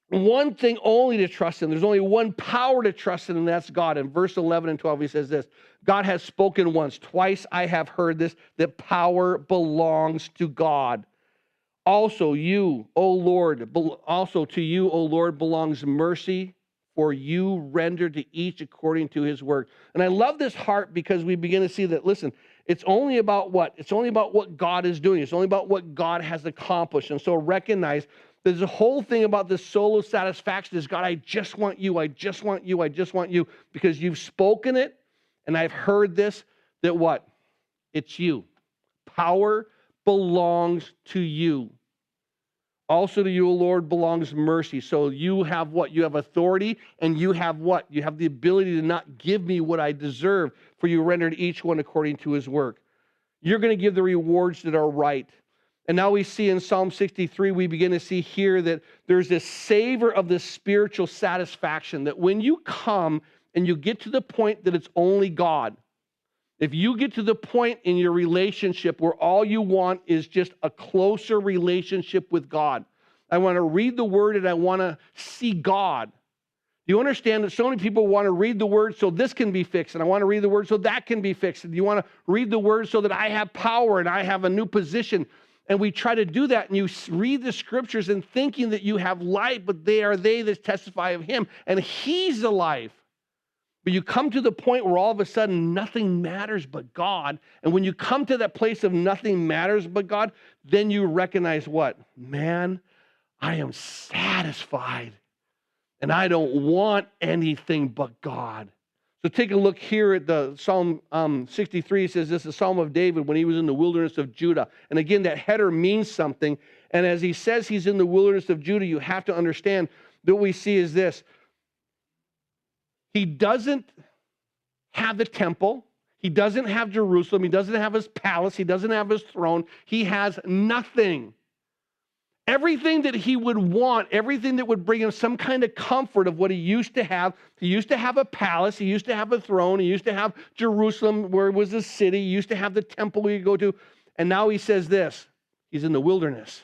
One thing only to trust in. There's only one power to trust in, and that's God. In verse 11 and 12, he says this, God has spoken once, twice I have heard this, that power belongs to God. Also to you, O Lord, belongs mercy, for you render to each according to his work. And I love this heart because we begin to see that, listen, it's only about what? It's only about what God is doing. It's only about what God has accomplished. And so recognize there's a whole thing about this solo satisfaction is, God, I just want you, I just want you, I just want you, because you've spoken it, and I've heard this, that what? It's you. Power belongs to you. Also to you, O Lord, belongs mercy. So you have what? You have authority, and you have what? You have the ability to not give me what I deserve, for you rendered each one according to his work. You're going to give the rewards that are right. And now we see in Psalm 63, we begin to see here that there's this savor of this spiritual satisfaction, that when you come and you get to the point that it's only God, if you get to the point in your relationship where all you want is just a closer relationship with God, I want to read the word and I want to see God. Do you understand that so many people want to read the word so this can be fixed, and I want to read the word so that can be fixed, and you want to read the word so that I have power and I have a new position. And we try to do that, and you read the scriptures and thinking that you have life, but they are they that testify of him, and he's the life. But you come to the point where all of a sudden nothing matters but God. And when you come to that place of nothing matters but God, then you recognize what? Man, I am satisfied. And I don't want anything but God. So take a look here at the Psalm 63. It says this is a Psalm of David when he was in the wilderness of Judah. And again, that header means something. And as he says he's in the wilderness of Judah, you have to understand that what we see is this. He doesn't have the temple. He doesn't have Jerusalem. He doesn't have his palace. He doesn't have his throne. He has nothing. Everything that he would want, everything that would bring him some kind of comfort of what he used to have. He used to have a palace. He used to have a throne. He used to have Jerusalem where it was a city. He used to have the temple where you go to. And now he says this. He's in the wilderness.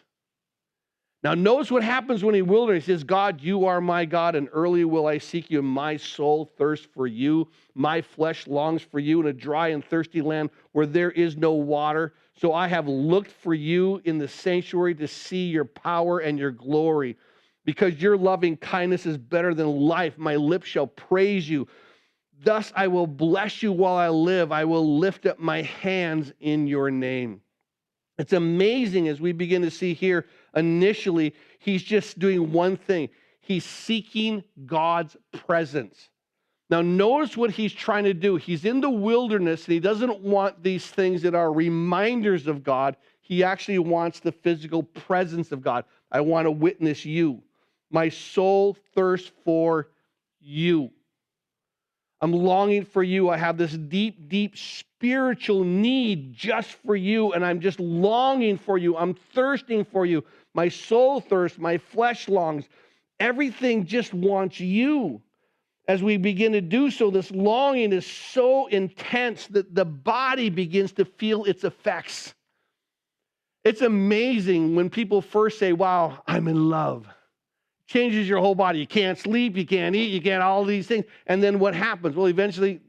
Now, notice what happens when he wilderness. He says, God, you are my God, and early will I seek you. My soul thirsts for you. My flesh longs for you in a dry and thirsty land where there is no water. So I have looked for you in the sanctuary to see your power and your glory. Because your loving kindness is better than life, my lips shall praise you. Thus I will bless you while I live. I will lift up my hands in your name. It's amazing as we begin to see here, initially, he's just doing one thing. He's seeking God's presence. Now, notice what he's trying to do. He's in the wilderness, and he doesn't want these things that are reminders of God. He actually wants the physical presence of God. I want to witness you. My soul thirsts for you. I'm longing for you. I have this deep, deep spiritual need just for you, and I'm just longing for you. I'm thirsting for you. My soul thirsts, my flesh longs. Everything just wants you. As we begin to do so, this longing is so intense that the body begins to feel its effects. It's amazing when people first say, wow, I'm in love. Changes your whole body. You can't sleep, you can't eat, you can't all these things. And then what happens? Well, eventually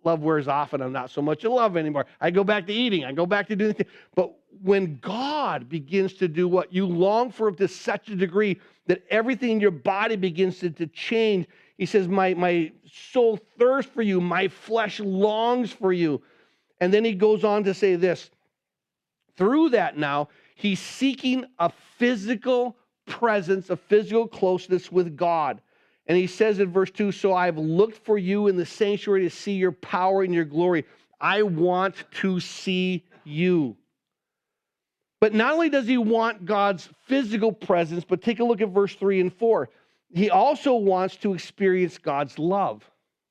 love wears off and I'm not so much in love anymore. I go back to eating. I go back to doing things. But when God begins to do what you long for to such a degree that everything in your body begins to change, he says, my soul thirsts for you. My flesh longs for you. And then he goes on to say this. Through that now, he's seeking a physical presence, a physical closeness with God. And he says in verse 2, so I've looked for you in the sanctuary to see your power and your glory. I want to see you. But not only does he want God's physical presence, but take a look at verse 3 and 4. He also wants to experience God's love.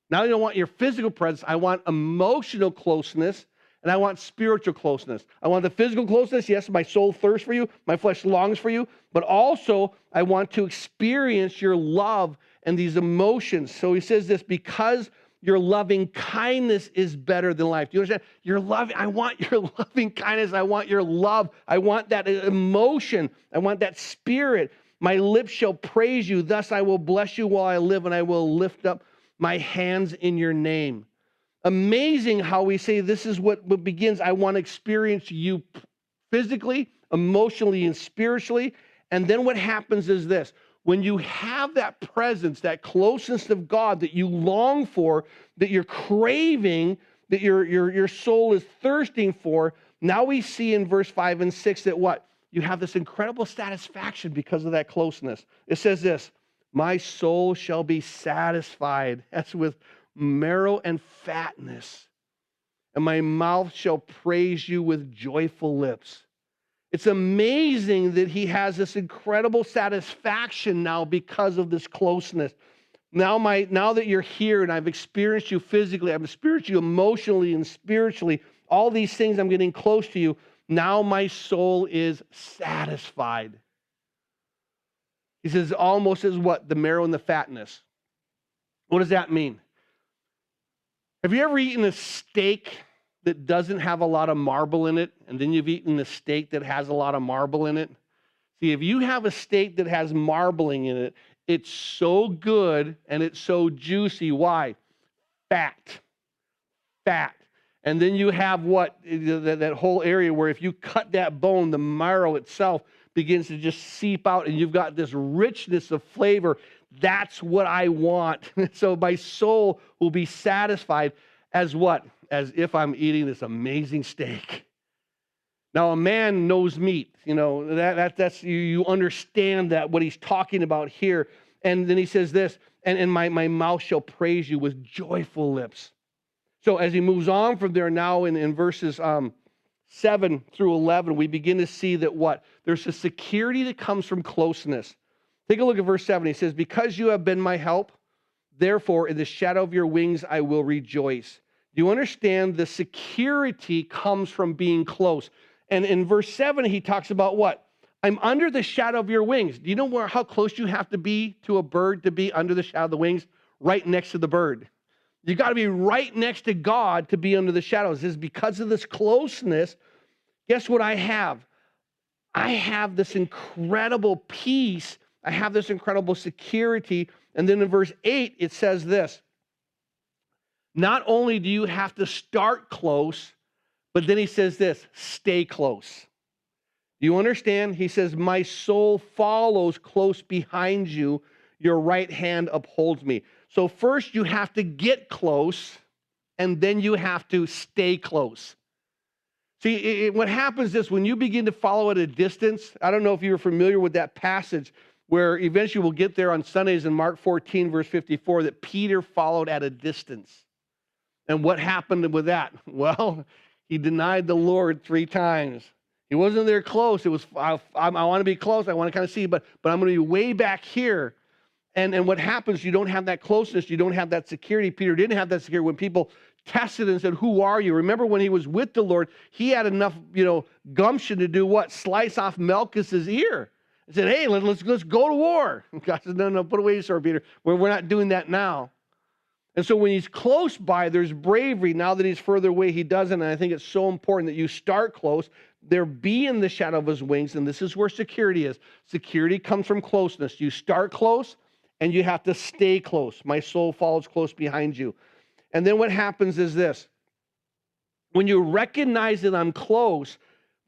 Not only do I want your physical presence, I want emotional closeness, and I want spiritual closeness. I want the physical closeness. Yes, my soul thirsts for you. My flesh longs for you. But also, I want to experience your love and these emotions. So he says this, because your loving kindness is better than life. Do you understand? I want your loving kindness. I want your love. I want that emotion. I want that spirit. My lips shall praise you. Thus I will bless you while I live, and I will lift up my hands in your name. Amazing how we say this is what begins. I want to experience you physically, emotionally, and spiritually. And then what happens is this. When you have that presence, that closeness of God that you long for, that you're craving, that your soul is thirsting for, now we see in verse 5 and 6 that what? You have this incredible satisfaction because of that closeness. It says this, my soul shall be satisfied. That's with marrow and fatness, and my mouth shall praise you with joyful lips. It's amazing that he has this incredible satisfaction now because of this closeness. Now that you're here and I've experienced you physically, I've experienced you emotionally and spiritually, all these things, I'm getting close to you. Now my soul is satisfied. He says almost as what? The marrow and the fatness. What does that mean? Have you ever eaten a steak that doesn't have a lot of marble in it, and then you've eaten a steak that has a lot of marble in it? See, if you have a steak that has marbling in it, it's so good and it's so juicy. Why? Fat. And then you have that whole area where if you cut that bone, the marrow itself begins to just seep out, and you've got this richness of flavor. That's what I want. So my soul will be satisfied as what? As if I'm eating this amazing steak. Now, a man knows meat. That's you understand that what he's talking about here. And then he says this, and my mouth shall praise you with joyful lips. So as he moves on from there now in verses 7 through 11, we begin to see that what? There's a security that comes from closeness. Take a look at verse 7. He says, because you have been my help, therefore in the shadow of your wings I will rejoice. Do you understand the security comes from being close? And in verse 7, he talks about what? I'm under the shadow of your wings. Do you know how close you have to be to a bird to be under the shadow of the wings? Right next to the bird. You got to be right next to God to be under the shadows. This is because of this closeness. Guess what I have? I have this incredible peace. I have this incredible security. And then in verse 8, it says this. Not only do you have to start close, but then he says this, stay close. Do you understand? He says, my soul follows close behind you. Your right hand upholds me. So first you have to get close, and then you have to stay close. See, what happens is when you begin to follow at a distance, I don't know if you're familiar with that passage where eventually we'll get there on Sundays in Mark 14, verse 54, that Peter followed at a distance. And what happened with that? Well, he denied the Lord 3 times. He wasn't there close. It was, I want to be close. I want to kind of see, but I'm going to be way back here. And what happens, you don't have that closeness. You don't have that security. Peter didn't have that security. When people tested and said, who are you? Remember when he was with the Lord, he had enough, gumption to do what? Slice off Malchus's ear. He said, hey, let's go to war. And God said, no, put away your sword, Peter. We're not doing that now. And so when he's close by, there's bravery. Now that he's further away, he doesn't. And I think it's so important that you start close. There be in the shadow of his wings. And this is where security is. Security comes from closeness. You start close and you have to stay close. My soul follows close behind you. And then what happens is this. When you recognize that I'm close,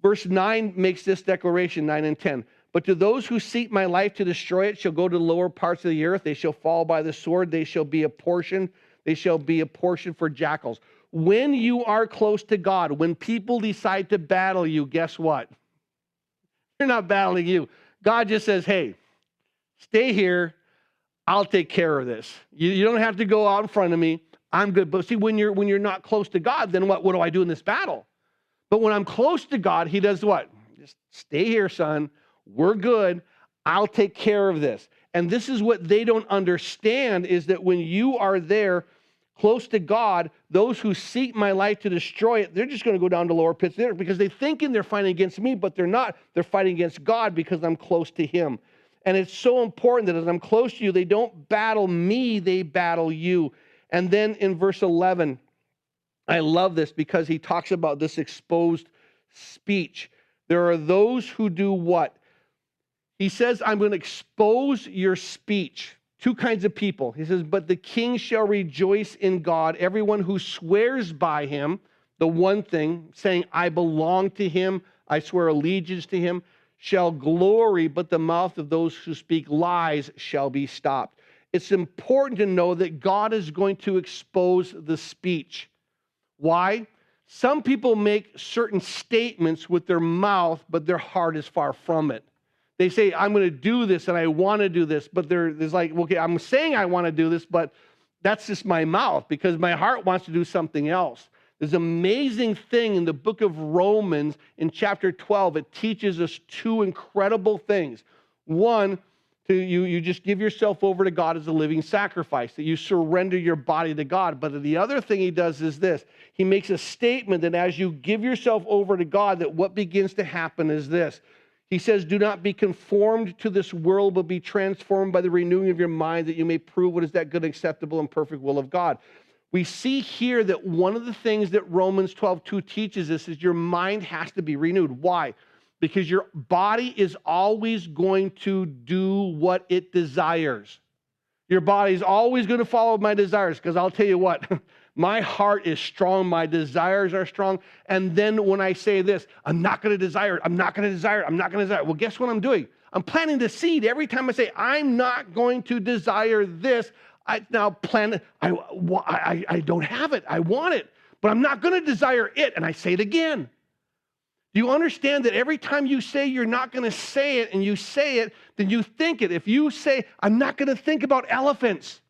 verse 9 makes this declaration, 9 and 10. But to those who seek my life to destroy it shall go to the lower parts of the earth. They shall fall by the sword. They shall be a portion. They shall be a portion for jackals. When you are close to God, when people decide to battle you, guess what? They're not battling you. God just says, hey, stay here. I'll take care of this. You don't have to go out in front of me. I'm good. But see, when you're not close to God, then what do I do in this battle? But when I'm close to God, he does what? Just stay here, son. We're good. I'll take care of this. And this is what they don't understand is that when you are there close to God, those who seek my life to destroy it, they're just going to go down to lower pits there because they're thinking they're fighting against me, but they're not. They're fighting against God because I'm close to him. And it's so important that as I'm close to you, they don't battle me, they battle you. And then in verse 11, I love this because he talks about this exposed speech. There are those who do what? He says, I'm going to expose your speech. 2 kinds of people. He says, but the king shall rejoice in God. Everyone who swears by him, the one thing, saying, I belong to him, I swear allegiance to him, shall glory, but the mouth of those who speak lies shall be stopped. It's important to know that God is going to expose the speech. Why? Some people make certain statements with their mouth, but their heart is far from it. They say, I'm going to do this and I want to do this, but there's like, okay, I'm saying I want to do this, but that's just my mouth because my heart wants to do something else. There's an amazing thing in the book of Romans in chapter 12. It teaches us 2 incredible things. One, you just give yourself over to God as a living sacrifice, that you surrender your body to God. But the other thing he does is this. He makes a statement that as you give yourself over to God, that what begins to happen is this. He says, do not be conformed to this world, but be transformed by the renewing of your mind, that you may prove what is that good, acceptable, and perfect will of God. We see here that one of the things that Romans 12:2 teaches us is your mind has to be renewed. Why? Because your body is always going to do what it desires. Your body is always going to follow my desires, because I'll tell you what, My heart is strong. My desires are strong. And then when I say this, I'm not going to desire it. I'm not going to desire it. I'm not going to desire it. Well, guess what I'm doing? I'm planting the seed. Every time I say, I'm not going to desire this, I now plant it. I don't have it. I want it, but I'm not going to desire it. And I say it again. Do you understand that every time you say you're not going to say it and you say it, then you think it? If you say, I'm not going to think about elephants.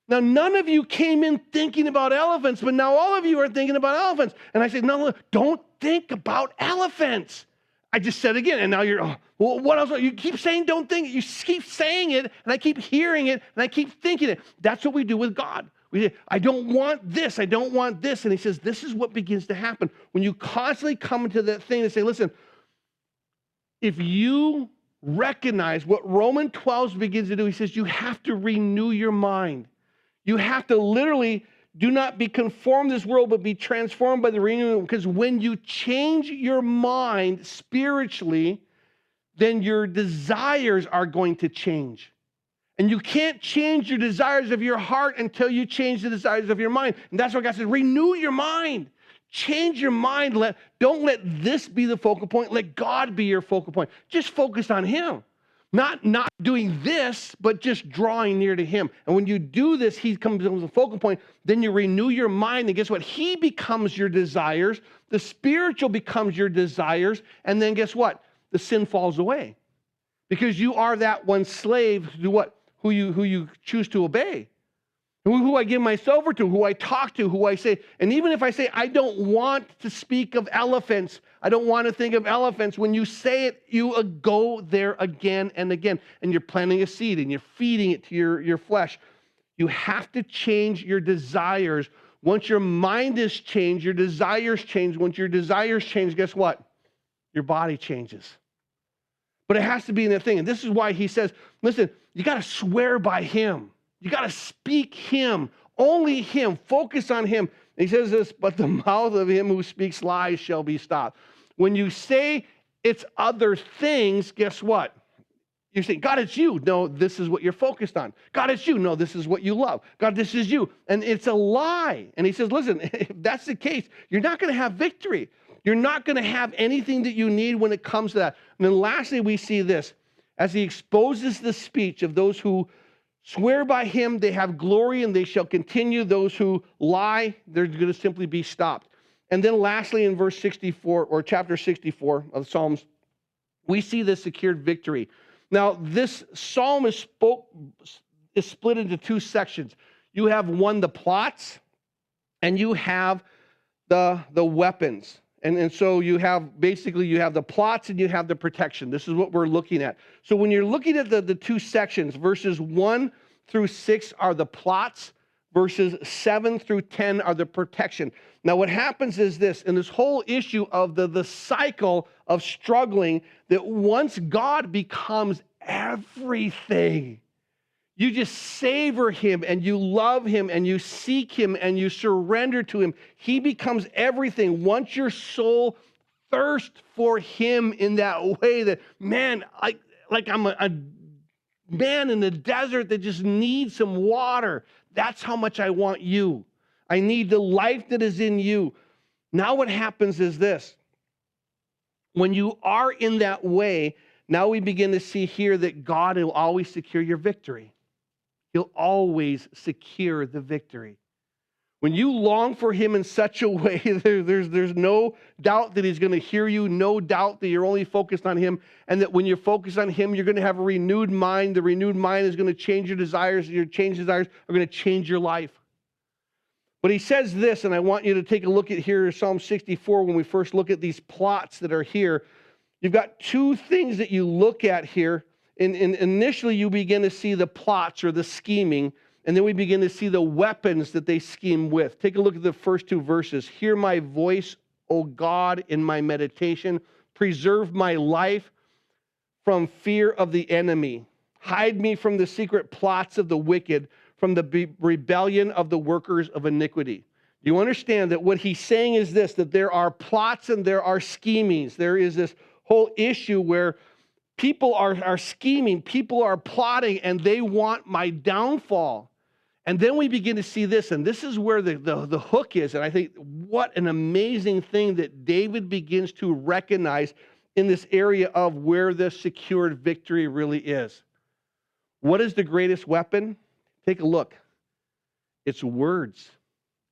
Now, none of you came in thinking about elephants, but now all of you are thinking about elephants. And I said, no, don't think about elephants. I just said it again, and now you're, well, what else? You keep saying don't think it. You keep saying it, and I keep hearing it, and I keep thinking it. That's what we do with God. We say, I don't want this. I don't want this. And he says, this is what begins to happen. When you constantly come into that thing and say, listen, if you recognize what Romans 12 begins to do, he says, you have to renew your mind. You have to literally do not be conformed to this world, but be transformed by the renewing. Because when you change your mind spiritually, then your desires are going to change. And you can't change your desires of your heart until you change the desires of your mind. And that's why God says, renew your mind. Change your mind. Don't let this be the focal point. Let God be your focal point. Just focus on him. Not doing this, but just drawing near to him. And when you do this, he comes as a focal point. Then you renew your mind. And guess what? He becomes your desires. The spiritual becomes your desires. And then guess what? The sin falls away. Because you are that one slave to what? Who you choose to obey, who I give myself over to, who I talk to, who I say. And even if I say, I don't want to speak of elephants, I don't want to think of elephants, when you say it, you go there again and again. And you're planting a seed and you're feeding it to your flesh. You have to change your desires. Once your mind is changed, your desires change. Once your desires change, guess what? Your body changes. But it has to be in that thing. And this is why he says, listen, you got to swear by him. You got to speak him. Only him. Focus on him. And he says this, but the mouth of him who speaks lies shall be stopped. When you say it's other things, guess what? You say, God, it's you. No, this is what you're focused on. God, it's you. No, this is what you love. God, this is you. And it's a lie. And he says, listen, if that's the case, you're not going to have victory. You're not going to have anything that you need when it comes to that. And then lastly, we see this. As he exposes the speech of those who swear by him, they have glory and they shall continue. Those who lie, they're going to simply be stopped. And then lastly, in verse 64, or chapter 64 of Psalms, we see the secured victory. Now, this psalm is split into two sections. You have one, the plots, and you have the weapons. And so you have the plots and you have the protection. This is what we're looking at. So when you're looking at the two sections, verses 1 through 6 are the plots, verses 7 through 10 are the protection. Now what happens is this, in this whole issue of the cycle of struggling, that once God becomes everything, you just savor him and you love him and you seek him and you surrender to him. He becomes everything. Once your soul thirsts for him in that way that, man, like I'm a man in the desert that just needs some water. That's how much I want you. I need the life that is in you. Now what happens is this. When you are in that way, now we begin to see here that God will always secure your victory. He'll always secure the victory. When you long for him in such a way, there's no doubt that he's going to hear you, no doubt that you're only focused on him, and that when you're focused on him, you're going to have a renewed mind. The renewed mind is going to change your desires. Your changed desires are going to change your life. But he says this, and I want you to take a look at here, Psalm 64, when we first look at these plots that are here. You've got two things that you look at here. And initially, you begin to see the plots or the scheming, and then we begin to see the weapons that they scheme with. Take a look at the first two verses. Hear my voice, O God, in my meditation. Preserve my life from fear of the enemy. Hide me from the secret plots of the wicked, from the rebellion of the workers of iniquity. Do you understand that what he's saying is this, that there are plots and there are schemings. There is this whole issue where people are scheming, people are plotting, and they want my downfall. And then we begin to see this, and this is where the hook is. And I think what an amazing thing that David begins to recognize in this area of where the secured victory really is. What is the greatest weapon? Take a look. It's words.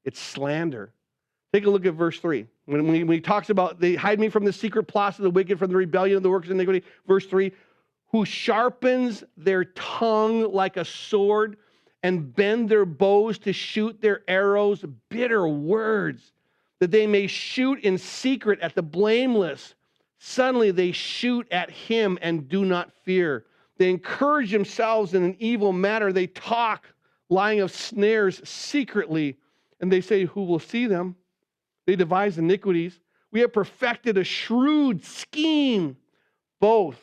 It's slander. Take a look at verse 3. When he talks about, they hide me from the secret plots of the wicked, from the rebellion of the workers of iniquity. Verse 3, who sharpens their tongue like a sword and bend their bows to shoot their arrows, bitter words, that they may shoot in secret at the blameless. Suddenly they shoot at him and do not fear. They encourage themselves in an evil manner. They talk, lying of snares secretly, and they say, who will see them? They devise iniquities. We have perfected a shrewd scheme, both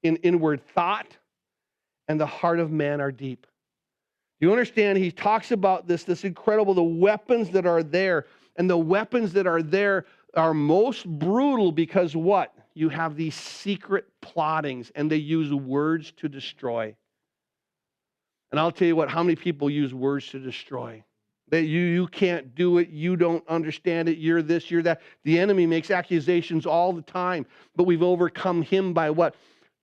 in inward thought and the heart of man are deep. You understand, he talks about this incredible, the weapons that are there. And the weapons that are there are most brutal because what? You have these secret plottings, and they use words to destroy. And I'll tell you what, how many people use words to destroy? That you can't do it, you don't understand it, you're this, you're that. The enemy makes accusations all the time, but we've overcome him by what?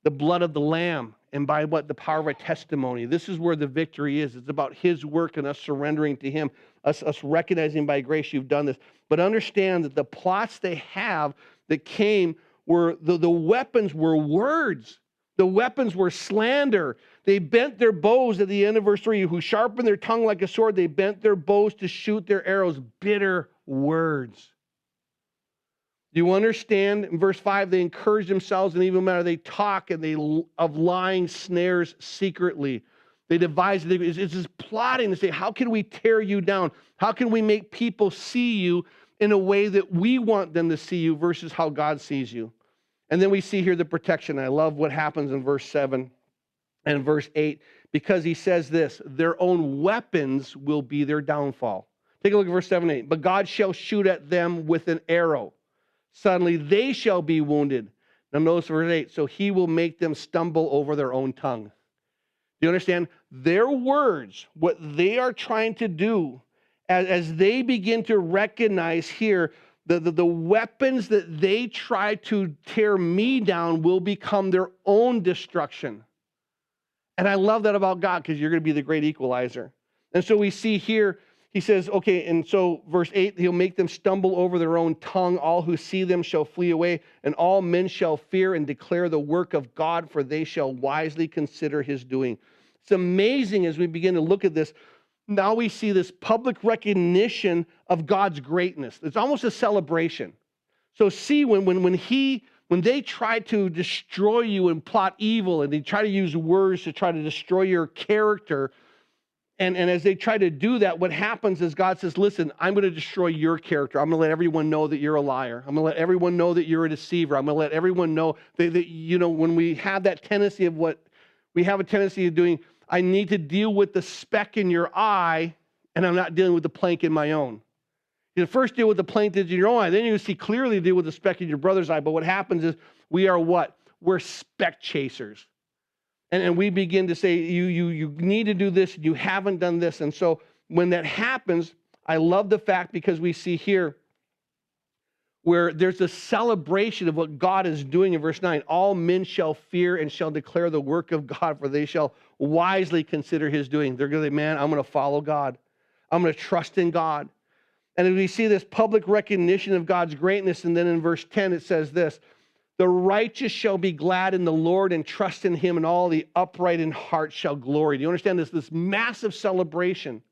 The blood of the Lamb, and by what? The power of a testimony. This is where the victory is. It's about his work and us surrendering to him, us recognizing by grace you've done this. But understand that the plots they have that came were, the weapons were words. The weapons were slander. They bent their bows at the end of verse 3, who sharpened their tongue like a sword. They bent their bows to shoot their arrows, bitter words. Do you understand? In verse 5, they encourage themselves in evil manner. They talk and they of lying snares secretly. They devise, it's this plotting to say, how can we tear you down? How can we make people see you in a way that we want them to see you versus how God sees you? And then we see here the protection. I love what happens in verse 7 and verse 8, because he says this, their own weapons will be their downfall. Take a look at verse 7 and 8. But God shall shoot at them with an arrow. Suddenly they shall be wounded. Now notice verse 8. So he will make them stumble over their own tongue. Do you understand? Their words, what they are trying to do, as they begin to recognize here, the weapons that they try to tear me down will become their own destruction. And I love that about God, because you're going to be the great equalizer. And so we see here, he says, okay, and so verse 8, he'll make them stumble over their own tongue. All who see them shall flee away, and all men shall fear and declare the work of God, for they shall wisely consider his doing. It's amazing as we begin to look at this. Now we see this public recognition of God's greatness. It's almost a celebration. So see, when they try to destroy you and plot evil, and they try to use words to try to destroy your character, and as they try to do that, what happens is God says, listen, I'm going to destroy your character. I'm going to let everyone know that you're a liar. I'm going to let everyone know that you're a deceiver. I'm going to let everyone know that when we have that tendency of what we have a tendency of doing, I need to deal with the speck in your eye, and I'm not dealing with the plank in my own. You first deal with the plank that's in your own eye, then you see clearly deal with the speck in your brother's eye. But what happens is we are what? We're speck chasers. And we begin to say, you need to do this, you haven't done this. And so when that happens, I love the fact, because we see here where there's a celebration of what God is doing in verse 9. All men shall fear and shall declare the work of God, for they shall wisely consider his doing. They're going to say, man, I'm going to follow God. I'm going to trust in God. And we see this public recognition of God's greatness. And then in verse 10, it says this, the righteous shall be glad in the Lord and trust in him, and all the upright in heart shall glory. Do you understand this massive celebration?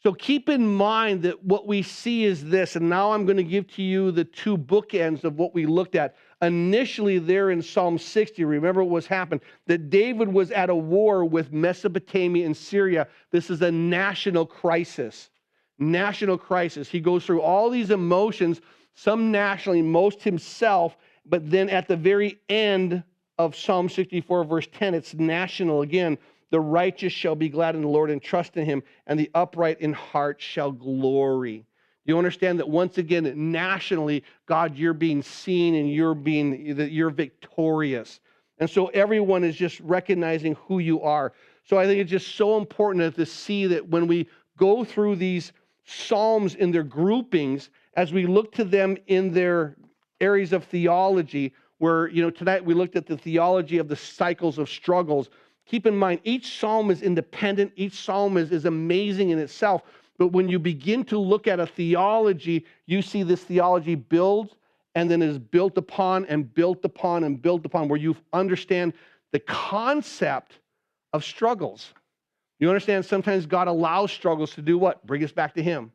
So keep in mind that what we see is this, and now I'm going to give to you the two bookends of what we looked at. Initially there in Psalm 60, remember what was happened, that David was at a war with Mesopotamia and Syria. This is a national crisis. National crisis. He goes through all these emotions, some nationally, most himself, but then at the very end of Psalm 64, verse 10, it's national again. The righteous shall be glad in the Lord and trust in him, and the upright in heart shall glory. You understand that once again, nationally, God, you're being seen and you're victorious. And so everyone is just recognizing who you are. So I think it's just so important to see that when we go through these Psalms in their groupings, as we look to them in their areas of theology, where, tonight we looked at the theology of the cycles of struggles. Keep in mind, each psalm is independent. Each psalm is amazing in itself. But when you begin to look at a theology, you see this theology build and then is built upon and built upon and built upon, where you understand the concept of struggles. You understand sometimes God allows struggles to do what? Bring us back to Him.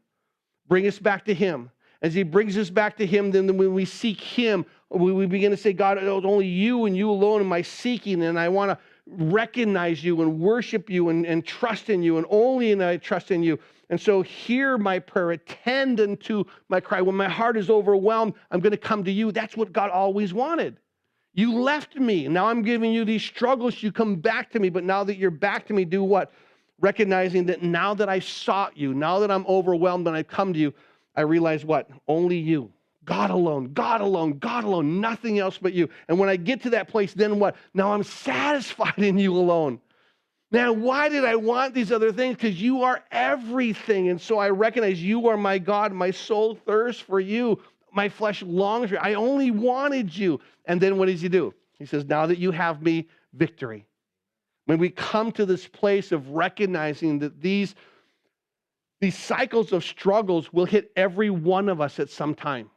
Bring us back to Him. As He brings us back to Him, then when we seek Him, we begin to say, God, it's only You and You alone am I seeking, and I want to recognize You and worship You and trust in You, and only in I trust in You. And so hear my prayer, attend unto my cry. When my heart is overwhelmed, I'm going to come to You. That's what God always wanted. You left me. Now I'm giving you these struggles. You come back to me. But now that you're back to me, do what? Recognizing that now that I sought You, now that I'm overwhelmed and I come to You, I realize what? Only You. God alone, God alone, God alone, nothing else but You. And when I get to that place, then what? Now I'm satisfied in You alone. Man, why did I want these other things? Because You are everything. And so I recognize You are my God. My soul thirsts for You. My flesh longs for You. I only wanted You. And then what does He do? He says, now that You have me, victory. When we come to this place of recognizing that these cycles of struggles will hit every one of us at some time.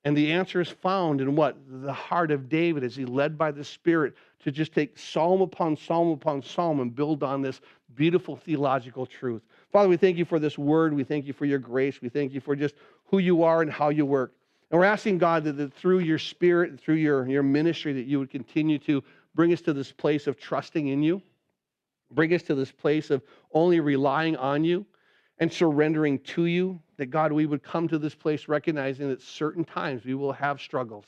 And the answer is found in what? The heart of David, as he led by the Spirit to just take psalm upon psalm upon psalm and build on this beautiful theological truth. Father, we thank You for this word. We thank You for Your grace. We thank You for just who You are and how You work. And we're asking, God, that through Your Spirit and through your ministry, that You would continue to bring us to this place of trusting in You. Bring us to this place of only relying on You and surrendering to You. That, God, we would come to this place recognizing that certain times we will have struggles.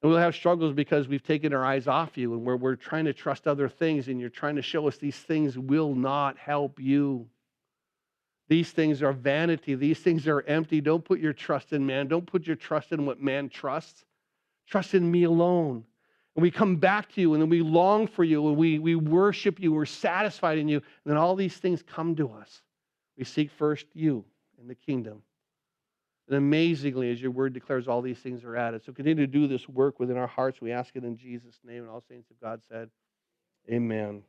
And we'll have struggles because we've taken our eyes off You and we're trying to trust other things, and You're trying to show us these things will not help you. These things are vanity. These things are empty. Don't put your trust in man. Don't put your trust in what man trusts. Trust in Me alone. And we come back to You, and then we long for You, and we worship You. We're satisfied in You. And then all these things come to us. We seek first You and the kingdom. And amazingly, as Your word declares, all these things are added. So continue to do this work within our hearts. We ask it in Jesus' name. And all saints of God said, amen.